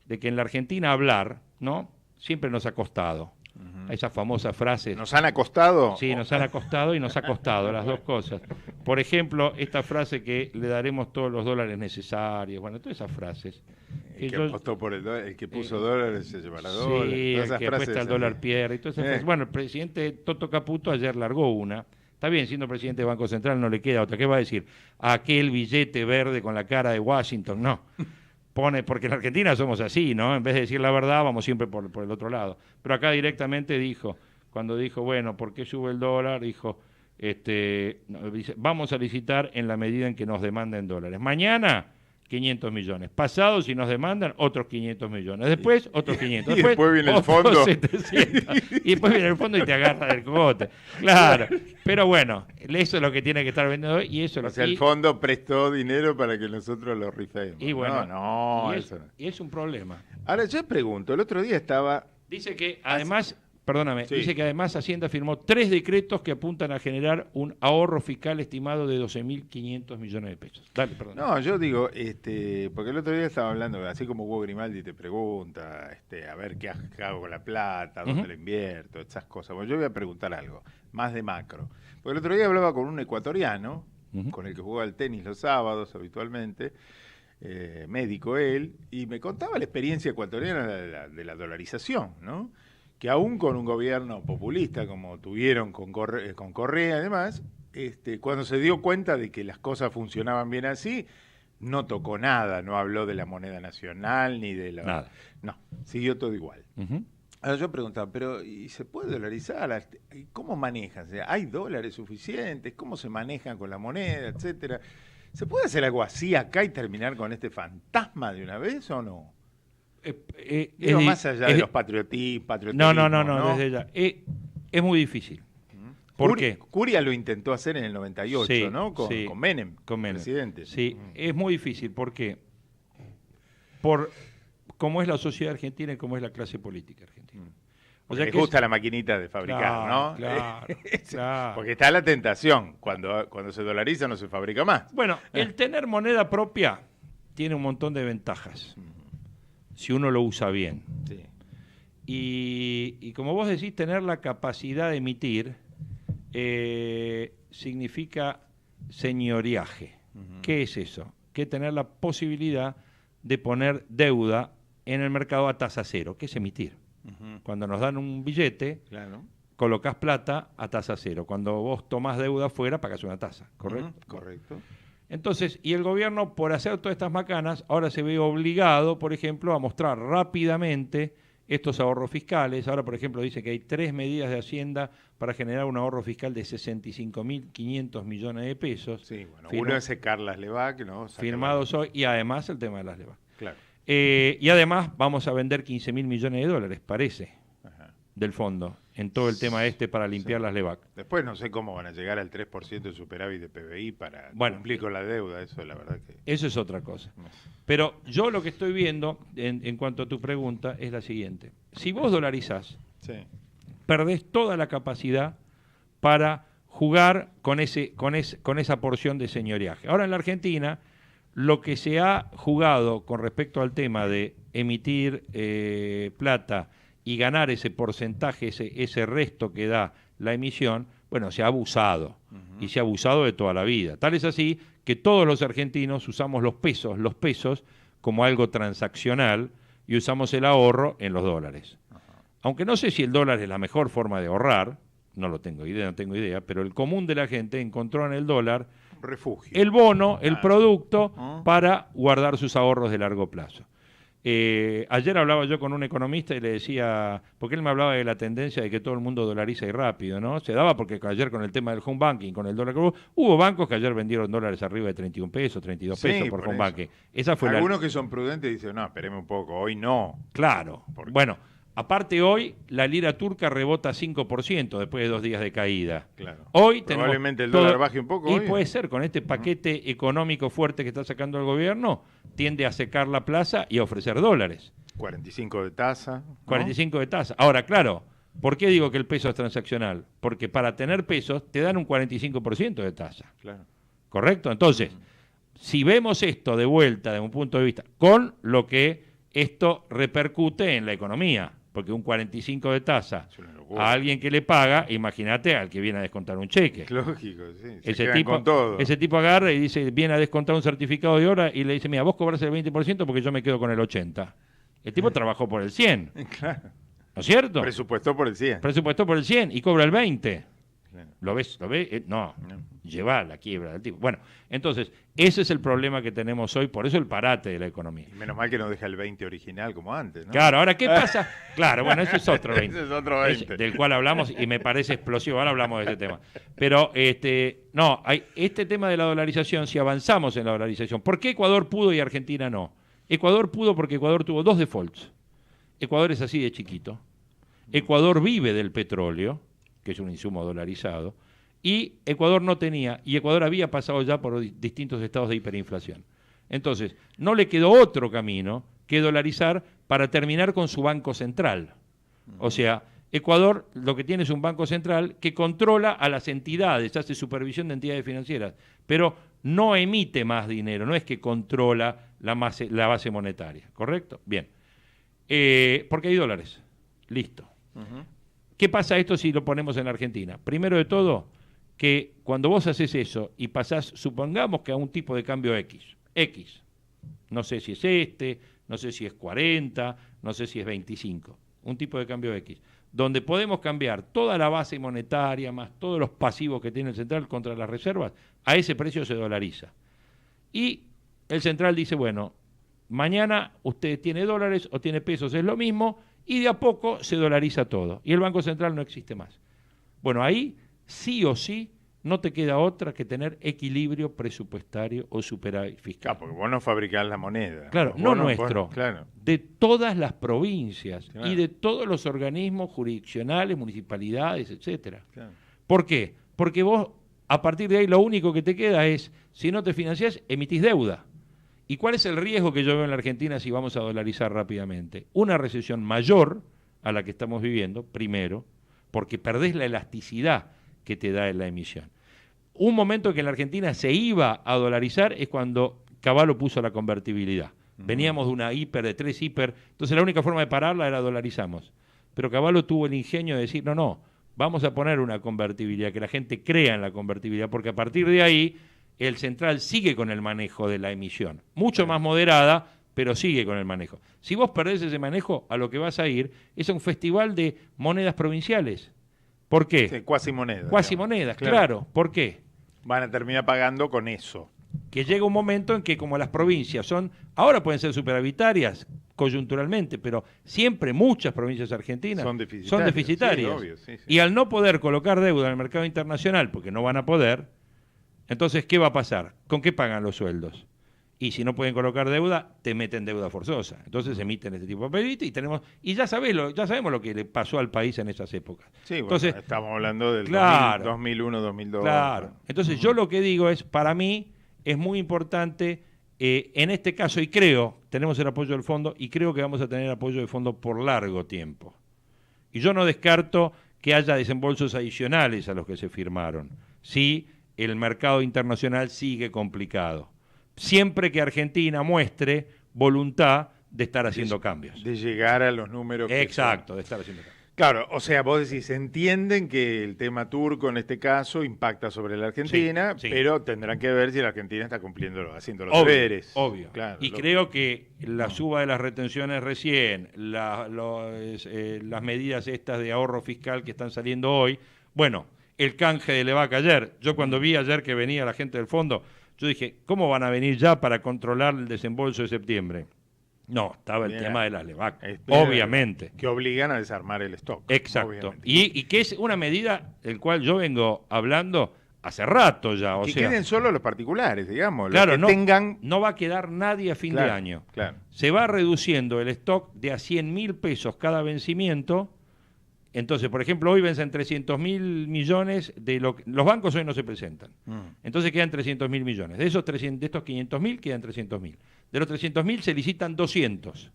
Speaker 2: de que en la Argentina hablar, ¿no? Siempre nos ha costado. Esa famosa frase.
Speaker 17: ¿Nos han acostado?
Speaker 2: Sí, nos han acostado y nos ha costado, las dos cosas. Por ejemplo, esta frase que le daremos todos los dólares necesarios, bueno, todas esas frases.
Speaker 17: El que
Speaker 2: yo-
Speaker 17: apostó por el dólar, el que puso dólares se llevará dólares.
Speaker 2: Sí,
Speaker 17: Todas
Speaker 2: el
Speaker 17: esas
Speaker 2: que
Speaker 17: frases
Speaker 2: apuesta al
Speaker 17: así.
Speaker 2: dólar pierde. Y todas esas frases. Bueno, el presidente Toto Caputo ayer largó una. Está bien, siendo presidente del Banco Central no le queda otra. ¿Qué va a decir? Aquel billete verde con la cara de Washington. No. Pone, porque en Argentina somos así, ¿no? En vez de decir la verdad, vamos siempre por el otro lado. Pero acá directamente dijo, cuando dijo, bueno, ¿por qué sube el dólar? Dijo, no, dice, vamos a licitar en la medida en que nos demanden dólares. Mañana, 500 millones. Pasado, si nos demandan, otros 500 millones. Después, otros 500.
Speaker 17: Y después viene el
Speaker 2: otros
Speaker 17: fondo.
Speaker 2: 700. Y después viene el fondo y te agarra del cogote. Claro. Pero bueno, eso es lo que tiene que estar vendiendo hoy y eso es
Speaker 17: O
Speaker 2: lo
Speaker 17: sea,
Speaker 2: que...
Speaker 17: el fondo prestó dinero para que nosotros lo rifemos.
Speaker 2: Y bueno,
Speaker 17: no,
Speaker 2: y,
Speaker 17: eso no.
Speaker 2: y es un problema.
Speaker 17: Ahora, yo pregunto, el otro día estaba...
Speaker 2: Dice que además, perdóname,
Speaker 17: Sí.
Speaker 2: dice que además Hacienda firmó 3 decretos que apuntan a generar un ahorro fiscal estimado de 12.500 millones de pesos. Dale, perdón.
Speaker 17: No, yo digo, porque el otro día estaba hablando, así como Hugo Grimaldi te pregunta, a ver qué hago con la plata, dónde
Speaker 2: Ujú.
Speaker 17: la invierto, esas cosas. Bueno, yo voy a preguntar algo, más de macro. Porque el otro día hablaba con un ecuatoriano, con el que jugaba al tenis los sábados habitualmente, médico él, y me contaba la experiencia ecuatoriana de la dolarización, ¿no? Que aún con un gobierno populista como tuvieron con Correa y demás, cuando se dio cuenta de que las cosas funcionaban bien así, no tocó nada, no habló de la moneda nacional ni de la...
Speaker 2: Nada.
Speaker 17: No, siguió todo igual.
Speaker 2: Ujú.
Speaker 17: Ahora yo preguntaba, pero ¿y se puede dolarizar? ¿Cómo manejan? O sea, ¿hay dólares suficientes? ¿Cómo se manejan con la moneda, etcétera? ¿Se puede hacer algo así acá y terminar con este fantasma de una vez o no? Digo, más allá de los patriotismos.
Speaker 2: No, desde ya. Es muy difícil. ¿Por qué?
Speaker 17: Curia lo intentó hacer en el 98,
Speaker 2: Sí,
Speaker 17: ¿no? Con Menem, presidente.
Speaker 2: Sí, es muy difícil. ¿Por qué? Por cómo es la sociedad argentina y cómo es la clase política argentina.
Speaker 17: Porque les gusta la maquinita de fabricar,
Speaker 2: Claro,
Speaker 17: ¿no?
Speaker 2: claro, claro.
Speaker 17: Porque está la tentación. Cuando se dolariza no se fabrica más.
Speaker 2: Bueno, el tener moneda propia tiene un montón de ventajas. Si uno lo usa bien.
Speaker 17: Sí.
Speaker 2: Y como vos decís, tener la capacidad de emitir significa señoriaje. ¿Qué es eso? Que tener la posibilidad de poner deuda en el mercado a tasa cero, que es emitir. Cuando nos dan un billete,
Speaker 17: Claro.
Speaker 2: colocás plata a tasa cero. Cuando vos tomás deuda afuera, pagás una tasa, ¿correcto?
Speaker 17: Correcto.
Speaker 2: Entonces, y el gobierno, por hacer todas estas macanas, ahora se ve obligado, por ejemplo, a mostrar rápidamente estos ahorros fiscales. Ahora, por ejemplo, dice que hay 3 medidas de Hacienda para generar un ahorro fiscal de 65.500 millones de pesos.
Speaker 17: Sí, bueno,
Speaker 2: Firma-
Speaker 17: uno es Carlas Levac, ¿no?
Speaker 2: firmados hoy, y además el tema de las LEVA.
Speaker 17: Claro.
Speaker 2: Y además vamos a vender 15.000 millones de dólares, parece, del fondo, en todo el tema para limpiar las LEVAC.
Speaker 17: Después no sé cómo van a llegar al 3% de superávit de PBI para
Speaker 2: Bueno,
Speaker 17: cumplir con la deuda, eso la verdad que...
Speaker 2: Eso es otra cosa. Pero yo lo que estoy viendo, en cuanto a tu pregunta, es la siguiente. Si vos dolarizás,
Speaker 17: Sí.
Speaker 2: perdés toda la capacidad para jugar con esa porción de señoriaje. Ahora en la Argentina, lo que se ha jugado con respecto al tema de emitir plata y ganar ese porcentaje, ese resto que da la emisión, bueno, se ha abusado. Y se ha abusado de toda la vida. Tal es así que todos los argentinos usamos los pesos como algo transaccional y usamos el ahorro en los dólares. Aunque no sé si el dólar es la mejor forma de ahorrar, no tengo idea, pero el común de la gente encontró en el dólar
Speaker 17: refugio,
Speaker 2: el bono, el producto para guardar sus ahorros de largo plazo. Ayer hablaba yo con un economista y le decía, porque él me hablaba de la tendencia de que todo el mundo dolariza y rápido, ¿no? Se daba porque ayer con el tema del home banking, con el dólar, hubo bancos que ayer vendieron dólares arriba de 31 pesos, 32 pesos por home banking. Esa fue
Speaker 17: algunos que son prudentes dicen, no, espereme un poco, hoy no.
Speaker 2: Claro, bueno, aparte hoy la lira turca rebota 5% después de 2 días de caída.
Speaker 17: Claro.
Speaker 2: Hoy
Speaker 17: probablemente el dólar baje un poco.
Speaker 2: Y
Speaker 17: hoy.
Speaker 2: puede ser, con este paquete económico fuerte que está sacando el gobierno, tiende a secar la plaza y a ofrecer dólares.
Speaker 17: 45 de tasa.
Speaker 2: 45 de tasa. Ahora, claro, ¿por qué digo que el peso es transaccional? Porque para tener pesos te dan un 45% de tasa.
Speaker 17: Claro.
Speaker 2: ¿Correcto? Entonces, si vemos esto de vuelta desde un punto de vista, con lo que esto repercute en la economía, porque un 45 de tasa a alguien que le paga, imagínate al que viene a descontar un cheque.
Speaker 17: Lógico, sí.
Speaker 2: Ese tipo agarra y dice, viene a descontar un certificado de hora y le dice, mira, vos cobrás el 20% porque yo me quedo con el 80%. El tipo trabajó por el 100%.
Speaker 17: Claro.
Speaker 2: ¿No es cierto?
Speaker 17: Presupuestó por el 100.
Speaker 2: Presupuestó por el 100 y cobra el 20%. Claro. ¿Lo ves? No. Lleva la quiebra del tipo. Bueno, entonces, ese es el problema que tenemos hoy, por eso el parate de la economía.
Speaker 17: Y menos mal que no deja el 20 original como antes, ¿no?
Speaker 2: Claro, ahora, ¿qué pasa? Claro, bueno, ese es otro 20.
Speaker 17: Ese es otro 20.
Speaker 2: Del cual hablamos y me parece explosivo, ahora hablamos de ese tema. Pero, hay este tema de la dolarización, si avanzamos en la dolarización, ¿por qué Ecuador pudo y Argentina no? Ecuador pudo porque Ecuador tuvo 2 defaults. Ecuador es así de chiquito. Ecuador vive del petróleo, que es un insumo dolarizado, y Ecuador no tenía, y Ecuador había pasado ya por distintos estados de hiperinflación. Entonces, no le quedó otro camino que dolarizar para terminar con su banco central. O sea, Ecuador lo que tiene es un banco central que controla a las entidades, hace supervisión de entidades financieras, pero no emite más dinero, no es que controla la base monetaria, ¿correcto? Bien. Porque hay dólares. Listo. ¿Qué pasa esto si lo ponemos en Argentina? Primero de todo, que cuando vos haces eso y pasás, supongamos que a un tipo de cambio X, no sé si es no sé si es 40, no sé si es 25, un tipo de cambio X, donde podemos cambiar toda la base monetaria más todos los pasivos que tiene el central contra las reservas, a ese precio se dolariza. Y el central dice, bueno, mañana usted tiene dólares o tiene pesos, es lo mismo, y de a poco se dolariza todo. Y el Banco Central no existe más. Bueno, ahí sí o sí no te queda otra que tener equilibrio presupuestario o superávit fiscal.
Speaker 17: Claro, porque vos no fabricás la moneda.
Speaker 2: Claro, no nuestro,
Speaker 17: claro.
Speaker 2: de todas las provincias
Speaker 17: Claro.
Speaker 2: y de todos los organismos jurisdiccionales, municipalidades, etcétera.
Speaker 17: Claro.
Speaker 2: ¿Por qué? Porque vos, a partir de ahí, lo único que te queda es, si no te financiás, emitís deuda. ¿Y cuál es el riesgo que yo veo en la Argentina si vamos a dolarizar rápidamente? Una recesión mayor a la que estamos viviendo, primero, porque perdés la elasticidad que te da en la emisión. Un momento que en la Argentina se iba a dolarizar es cuando Cavallo puso la convertibilidad. Veníamos de una hiper, de 3 hiper, entonces la única forma de pararla era dolarizamos. Pero Cavallo tuvo el ingenio de decir, no, vamos a poner una convertibilidad, que la gente crea en la convertibilidad, porque a partir de ahí el central sigue con el manejo de la emisión, mucho más moderada, pero sigue con el manejo. Si vos perdés ese manejo, a lo que vas a ir es a un festival de monedas provinciales. ¿Por qué?
Speaker 17: Sí, cuasimonedas.
Speaker 2: Cuasimonedas, claro. ¿Por qué?
Speaker 17: Van a terminar pagando con eso.
Speaker 2: Que llega un momento en que como las provincias son, ahora pueden ser superavitarias coyunturalmente, pero siempre muchas provincias argentinas son deficitarias.
Speaker 17: Sí, obvio, sí.
Speaker 2: Y al no poder colocar deuda en el mercado internacional, porque no van a poder, entonces, ¿qué va a pasar? ¿Con qué pagan los sueldos? Y si no pueden colocar deuda, te meten deuda forzosa. Entonces emiten este tipo de papelitos y ya sabemos lo que le pasó al país en esas épocas.
Speaker 17: Sí,
Speaker 2: entonces,
Speaker 17: bueno, estamos hablando del
Speaker 2: claro,
Speaker 17: 2001, 2002.
Speaker 2: Claro. Entonces, yo lo que digo es, para mí, es muy importante, en este caso, y creo, tenemos el apoyo del fondo, y creo que vamos a tener apoyo del fondo por largo tiempo. Y yo no descarto que haya desembolsos adicionales a los que se firmaron. Sí, el mercado internacional sigue complicado. siempre que Argentina muestre voluntad de estar haciendo cambios.
Speaker 17: De llegar a los números.
Speaker 2: Exacto, de estar haciendo cambios.
Speaker 17: Claro, o sea, vos decís, entienden que el tema turco en este caso impacta sobre la Argentina,
Speaker 2: Sí, sí.
Speaker 17: pero tendrán que ver si la Argentina está cumpliendo, haciendo los
Speaker 2: Obvio,
Speaker 17: deberes.
Speaker 2: obvio.
Speaker 17: Claro,
Speaker 2: Y creo que la suba de las retenciones recién, las medidas estas de ahorro fiscal que están saliendo hoy, bueno, el canje de Levac ayer, yo cuando vi ayer que venía la gente del fondo, yo dije, ¿cómo van a venir ya para controlar el desembolso de septiembre? No, estaba el
Speaker 17: Bien.
Speaker 2: tema de las Levac, obviamente.
Speaker 17: Que obligan a desarmar el stock.
Speaker 2: Exacto.
Speaker 17: obviamente.
Speaker 2: Y que es una medida del cual yo vengo hablando hace rato ya. O
Speaker 17: Que
Speaker 2: sea,
Speaker 17: queden solo los particulares, digamos.
Speaker 2: claro,
Speaker 17: los que tengan.
Speaker 2: no va a quedar nadie a fin de
Speaker 17: Claro,
Speaker 2: año.
Speaker 17: claro.
Speaker 2: Se va reduciendo el stock de a 100.000 pesos cada vencimiento. Entonces, por ejemplo, hoy vencen 300.000 millones los bancos hoy no se presentan. Entonces quedan 300.000 millones. De estos 500.000 quedan 300.000. De los 300.000 se licitan 200.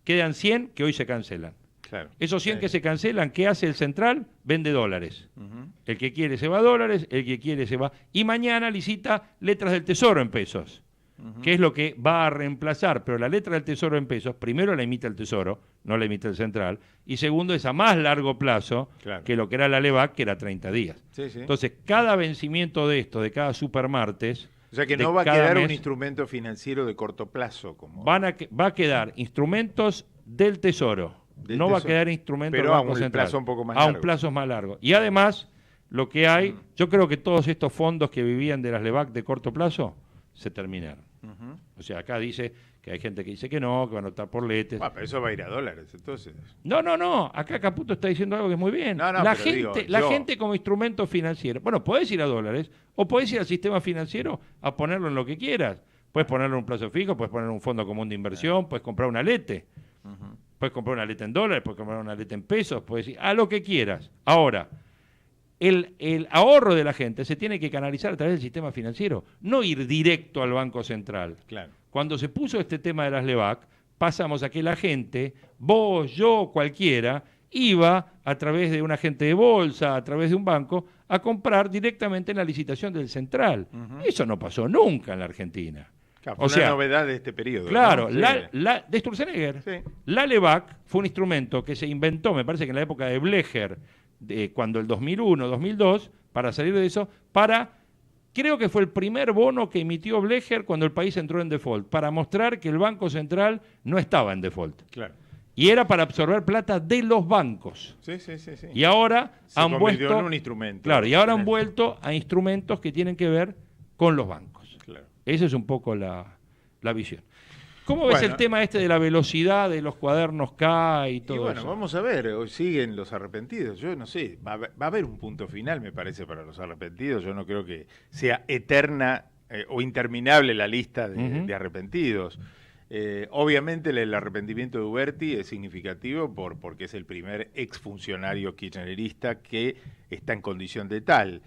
Speaker 2: Quedan 100 que hoy se cancelan.
Speaker 17: Claro.
Speaker 2: Esos 100 que se cancelan, ¿qué hace el central? Vende dólares. El que quiere se va a dólares, el que quiere se va. Y mañana licita letras del Tesoro en pesos, que es lo que va a reemplazar. Pero la letra del Tesoro en pesos, primero la emite el Tesoro, no la emite el central. Y segundo, es a más largo plazo que lo que era la Levac, que era 30 días.
Speaker 17: Sí, sí.
Speaker 2: Entonces, cada vencimiento de esto, de cada supermartes...
Speaker 17: O sea que
Speaker 2: de
Speaker 17: no va a
Speaker 2: cada
Speaker 17: quedar un
Speaker 2: mes,
Speaker 17: instrumento financiero de corto plazo. Como...
Speaker 2: va a quedar instrumentos del Tesoro.
Speaker 17: Del
Speaker 2: No va a
Speaker 17: Tesoro.
Speaker 2: quedar instrumentos
Speaker 17: Pero
Speaker 2: del
Speaker 17: a
Speaker 2: Banco
Speaker 17: un
Speaker 2: Central.
Speaker 17: plazo un poco más
Speaker 2: A un
Speaker 17: largo.
Speaker 2: plazo más largo. Y además, lo que hay, yo creo que todos estos fondos que vivían de las Levac de corto plazo se terminaron. O sea, acá dice que hay gente que dice que no, que van a optar por letes.
Speaker 17: Pero eso va a ir a dólares, entonces.
Speaker 2: No. Acá Caputo está diciendo algo que es muy bien.
Speaker 17: No,
Speaker 2: la
Speaker 17: pero digo,
Speaker 2: gente como instrumento financiero. Bueno, podés ir a dólares o podés ir al sistema financiero a ponerlo en lo que quieras. Puedes ponerlo en un plazo fijo, puedes poner un fondo común de inversión, puedes comprar una lete. Puedes comprar una lete en dólares, puedes comprar una lete en pesos, puedes ir a lo que quieras. Ahora, el ahorro de la gente se tiene que canalizar a través del sistema financiero, no ir directo al Banco Central.
Speaker 17: Claro.
Speaker 2: Cuando se puso este tema de las Levac, pasamos a que la gente, vos, yo, cualquiera, iba a través de un agente de bolsa, a través de un banco, a comprar directamente en la licitación del central. Eso no pasó nunca en la Argentina.
Speaker 17: Claro, fue una novedad de este periodo.
Speaker 2: Claro,
Speaker 17: ¿no? Sí.
Speaker 2: de Sturzenegger. La Levac fue un instrumento que se inventó, me parece que en la época de Blecher, cuando el 2001, 2002, para salir de eso, creo que fue el primer bono que emitió Blecher cuando el país entró en default, para mostrar que el Banco Central no estaba en default.
Speaker 17: Claro.
Speaker 2: Y era para absorber plata de los bancos.
Speaker 17: Sí.
Speaker 2: Y ahora
Speaker 17: Se
Speaker 2: han
Speaker 17: convirtió
Speaker 2: vuelto
Speaker 17: en un instrumento.
Speaker 2: Claro, y ahora han vuelto a instrumentos que tienen que ver con los bancos.
Speaker 17: Claro.
Speaker 2: Esa es un poco la visión. ¿Cómo ves
Speaker 17: Bueno.
Speaker 2: el tema este de la velocidad de los cuadernos K y todo
Speaker 17: Y bueno,
Speaker 2: eso?
Speaker 17: vamos a ver, hoy siguen los arrepentidos. Yo no sé, va a haber un punto final, me parece, para los arrepentidos. Yo no creo que sea eterna o interminable la lista de arrepentidos. Obviamente el arrepentimiento de Uberti es significativo porque es el primer exfuncionario kirchnerista que está en condición de tal.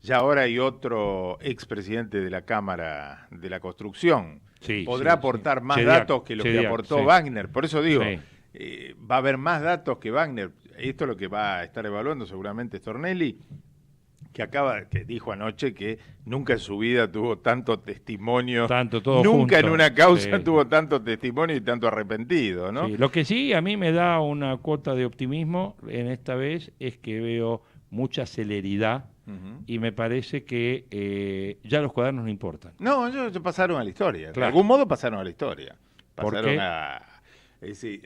Speaker 17: Ya ahora hay otro expresidente de la Cámara de la Construcción. Podrá aportar más datos que lo que aportó Wagner. Por eso digo, va a haber más datos que Wagner. Esto es lo que va a estar evaluando seguramente Stornelli, que dijo anoche que nunca en su vida tuvo tanto testimonio,
Speaker 2: todo
Speaker 17: nunca
Speaker 2: junto.
Speaker 17: en una causa
Speaker 2: Sí.
Speaker 17: tuvo tanto testimonio y tanto arrepentido, ¿no?
Speaker 2: Sí, lo que sí a mí me da una cuota de optimismo en esta vez es que veo mucha celeridad y me parece que ya los cuadernos no importan.
Speaker 17: No, ellos pasaron a la historia.
Speaker 2: Claro.
Speaker 17: De algún modo pasaron a la historia.
Speaker 2: ¿Por
Speaker 17: Pasaron
Speaker 2: qué?
Speaker 17: a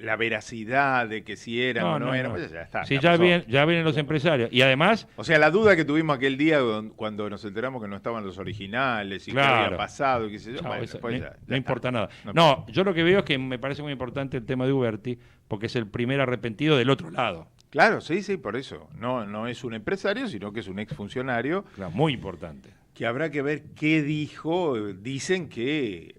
Speaker 17: la veracidad de que si eran o no eran. Pues ya está.
Speaker 2: Sí,
Speaker 17: ya pasó.
Speaker 2: ya vienen los empresarios. Y además...
Speaker 17: O sea, la duda que tuvimos aquel día cuando nos enteramos que no estaban los originales y qué había pasado, y qué sé yo,
Speaker 2: Chao,
Speaker 17: bueno,
Speaker 2: eso,
Speaker 17: pues
Speaker 2: no,
Speaker 17: ya
Speaker 2: no importa nada.
Speaker 17: No
Speaker 2: No, yo lo que veo es que me parece muy importante el tema de Uberti, porque es el primer arrepentido del otro lado.
Speaker 17: Claro, sí, por eso. No es un empresario, sino que es un exfuncionario.
Speaker 2: Claro, muy importante.
Speaker 17: Que habrá que ver qué dijo. Dicen que,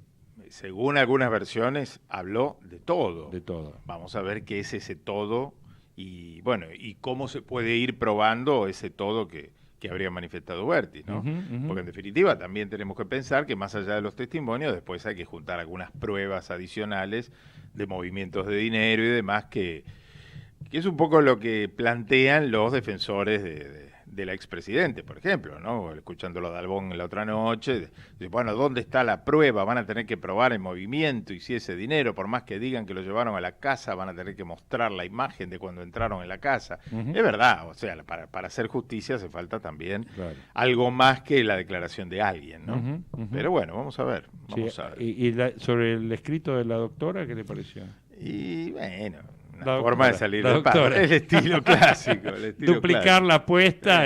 Speaker 17: según algunas versiones, habló de todo.
Speaker 2: De todo.
Speaker 17: Vamos a ver qué es ese todo y, bueno, y cómo se puede ir probando ese todo que habría manifestado Uberti, ¿no? Porque en definitiva también tenemos que pensar que más allá de los testimonios, después hay que juntar algunas pruebas adicionales de movimientos de dinero y demás que es un poco lo que plantean los defensores de la expresidente, por ejemplo, ¿no? Escuchándolo a Dalbón la otra noche, dice, bueno, ¿dónde está la prueba? Van a tener que probar en movimiento, y si ese dinero, por más que digan que lo llevaron a la casa, van a tener que mostrar la imagen de cuando entraron en la casa. Es verdad, o sea, para hacer justicia hace falta también algo más que la declaración de alguien, ¿no? Pero bueno, vamos a ver. Vamos a ver.
Speaker 2: ¿Y sobre el escrito de la doctora, qué le pareció?
Speaker 17: Y bueno, una
Speaker 2: La
Speaker 17: forma
Speaker 2: doctora,
Speaker 17: de salir
Speaker 2: la
Speaker 17: del paro.
Speaker 2: doctora.
Speaker 17: El estilo clásico. El estilo
Speaker 2: Duplicar
Speaker 17: clásico.
Speaker 2: la apuesta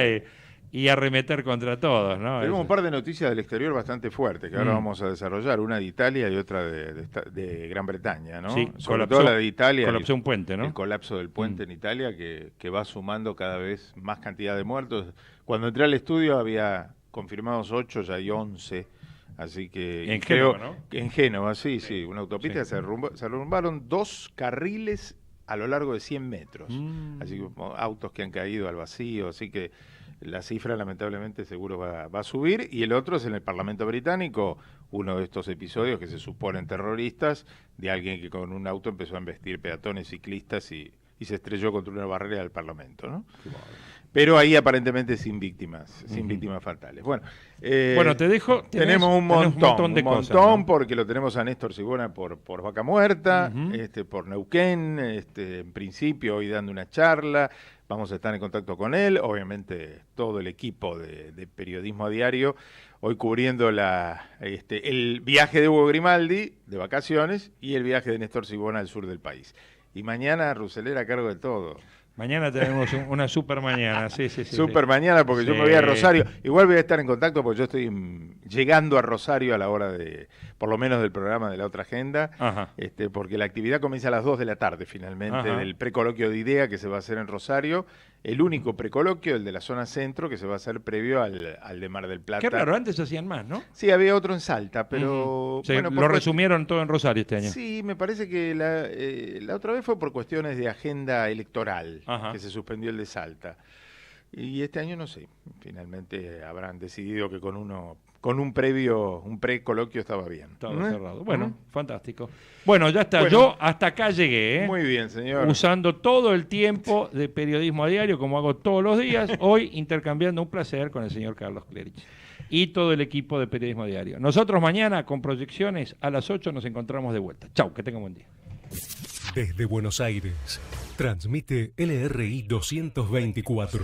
Speaker 2: y arremeter contra todos, ¿no?
Speaker 17: Tenemos un par de noticias del exterior bastante fuertes que ahora vamos a desarrollar, una de Italia y otra de Gran Bretaña, ¿no?
Speaker 2: Sí,
Speaker 17: Sobre todo la de Italia.
Speaker 2: colapsó un puente, ¿no?
Speaker 17: El colapso del puente en Italia que va sumando cada vez más cantidad de muertos. Cuando entré al estudio había confirmados 8, ya hay 11. Así que
Speaker 2: en Génova, ¿no?
Speaker 17: En Génova, sí, una autopista. Se derrumbaron 2 carriles a lo largo de 100 metros. Así que autos que han caído al vacío, así que la cifra lamentablemente seguro va a subir. Y el otro es en el Parlamento británico, uno de estos episodios que se suponen terroristas, de alguien que con un auto empezó a embestir peatones, ciclistas y se estrelló contra una barrera del Parlamento, ¿no? Pero ahí aparentemente sin víctimas fatales. Bueno,
Speaker 2: te dejo.
Speaker 17: Tenemos un montón
Speaker 2: de cosas, ¿no?
Speaker 17: porque lo tenemos a Néstor Sigona por Vaca Muerta, por Neuquén, en principio hoy dando una charla. Vamos a estar en contacto con él, obviamente todo el equipo de Periodismo a Diario, hoy cubriendo el viaje de Hugo Grimaldi de vacaciones y el viaje de Néstor Sigona al sur del país. Y mañana Rousseler a cargo de todo.
Speaker 2: Mañana tenemos una super mañana, sí.
Speaker 17: Super mañana, porque yo me voy a Rosario. Igual voy a estar en contacto porque yo estoy llegando a Rosario a la hora por lo menos del programa de la otra agenda, porque la actividad comienza a las 2 de la tarde finalmente, del precoloquio de IDEA que se va a hacer en Rosario, el único precoloquio, el de la zona centro, que se va a hacer previo al de Mar del Plata.
Speaker 2: Qué raro, antes se hacían más, ¿no?
Speaker 17: Sí, había otro en Salta, pero...
Speaker 2: lo resumieron todo en Rosario este año.
Speaker 17: Sí, me parece que la otra vez fue por cuestiones de agenda electoral, que se suspendió el de Salta. Y este año no sé, finalmente habrán decidido que con un precoloquio estaba bien.
Speaker 2: Estaba cerrado. Bueno, fantástico. Bueno, ya está. Yo hasta acá llegué.
Speaker 17: Muy bien, señor.
Speaker 2: Usando todo el tiempo de Periodismo a Diario, como hago todos los días, hoy intercambiando un placer con el señor Carlos Clerici y todo el equipo de Periodismo a Diario. Nosotros mañana, con proyecciones, a las 8 nos encontramos de vuelta. Chau, que tengan buen día.
Speaker 15: Desde Buenos Aires, transmite LRI 224,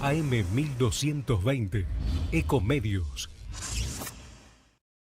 Speaker 15: AM 1220, Ecomedios.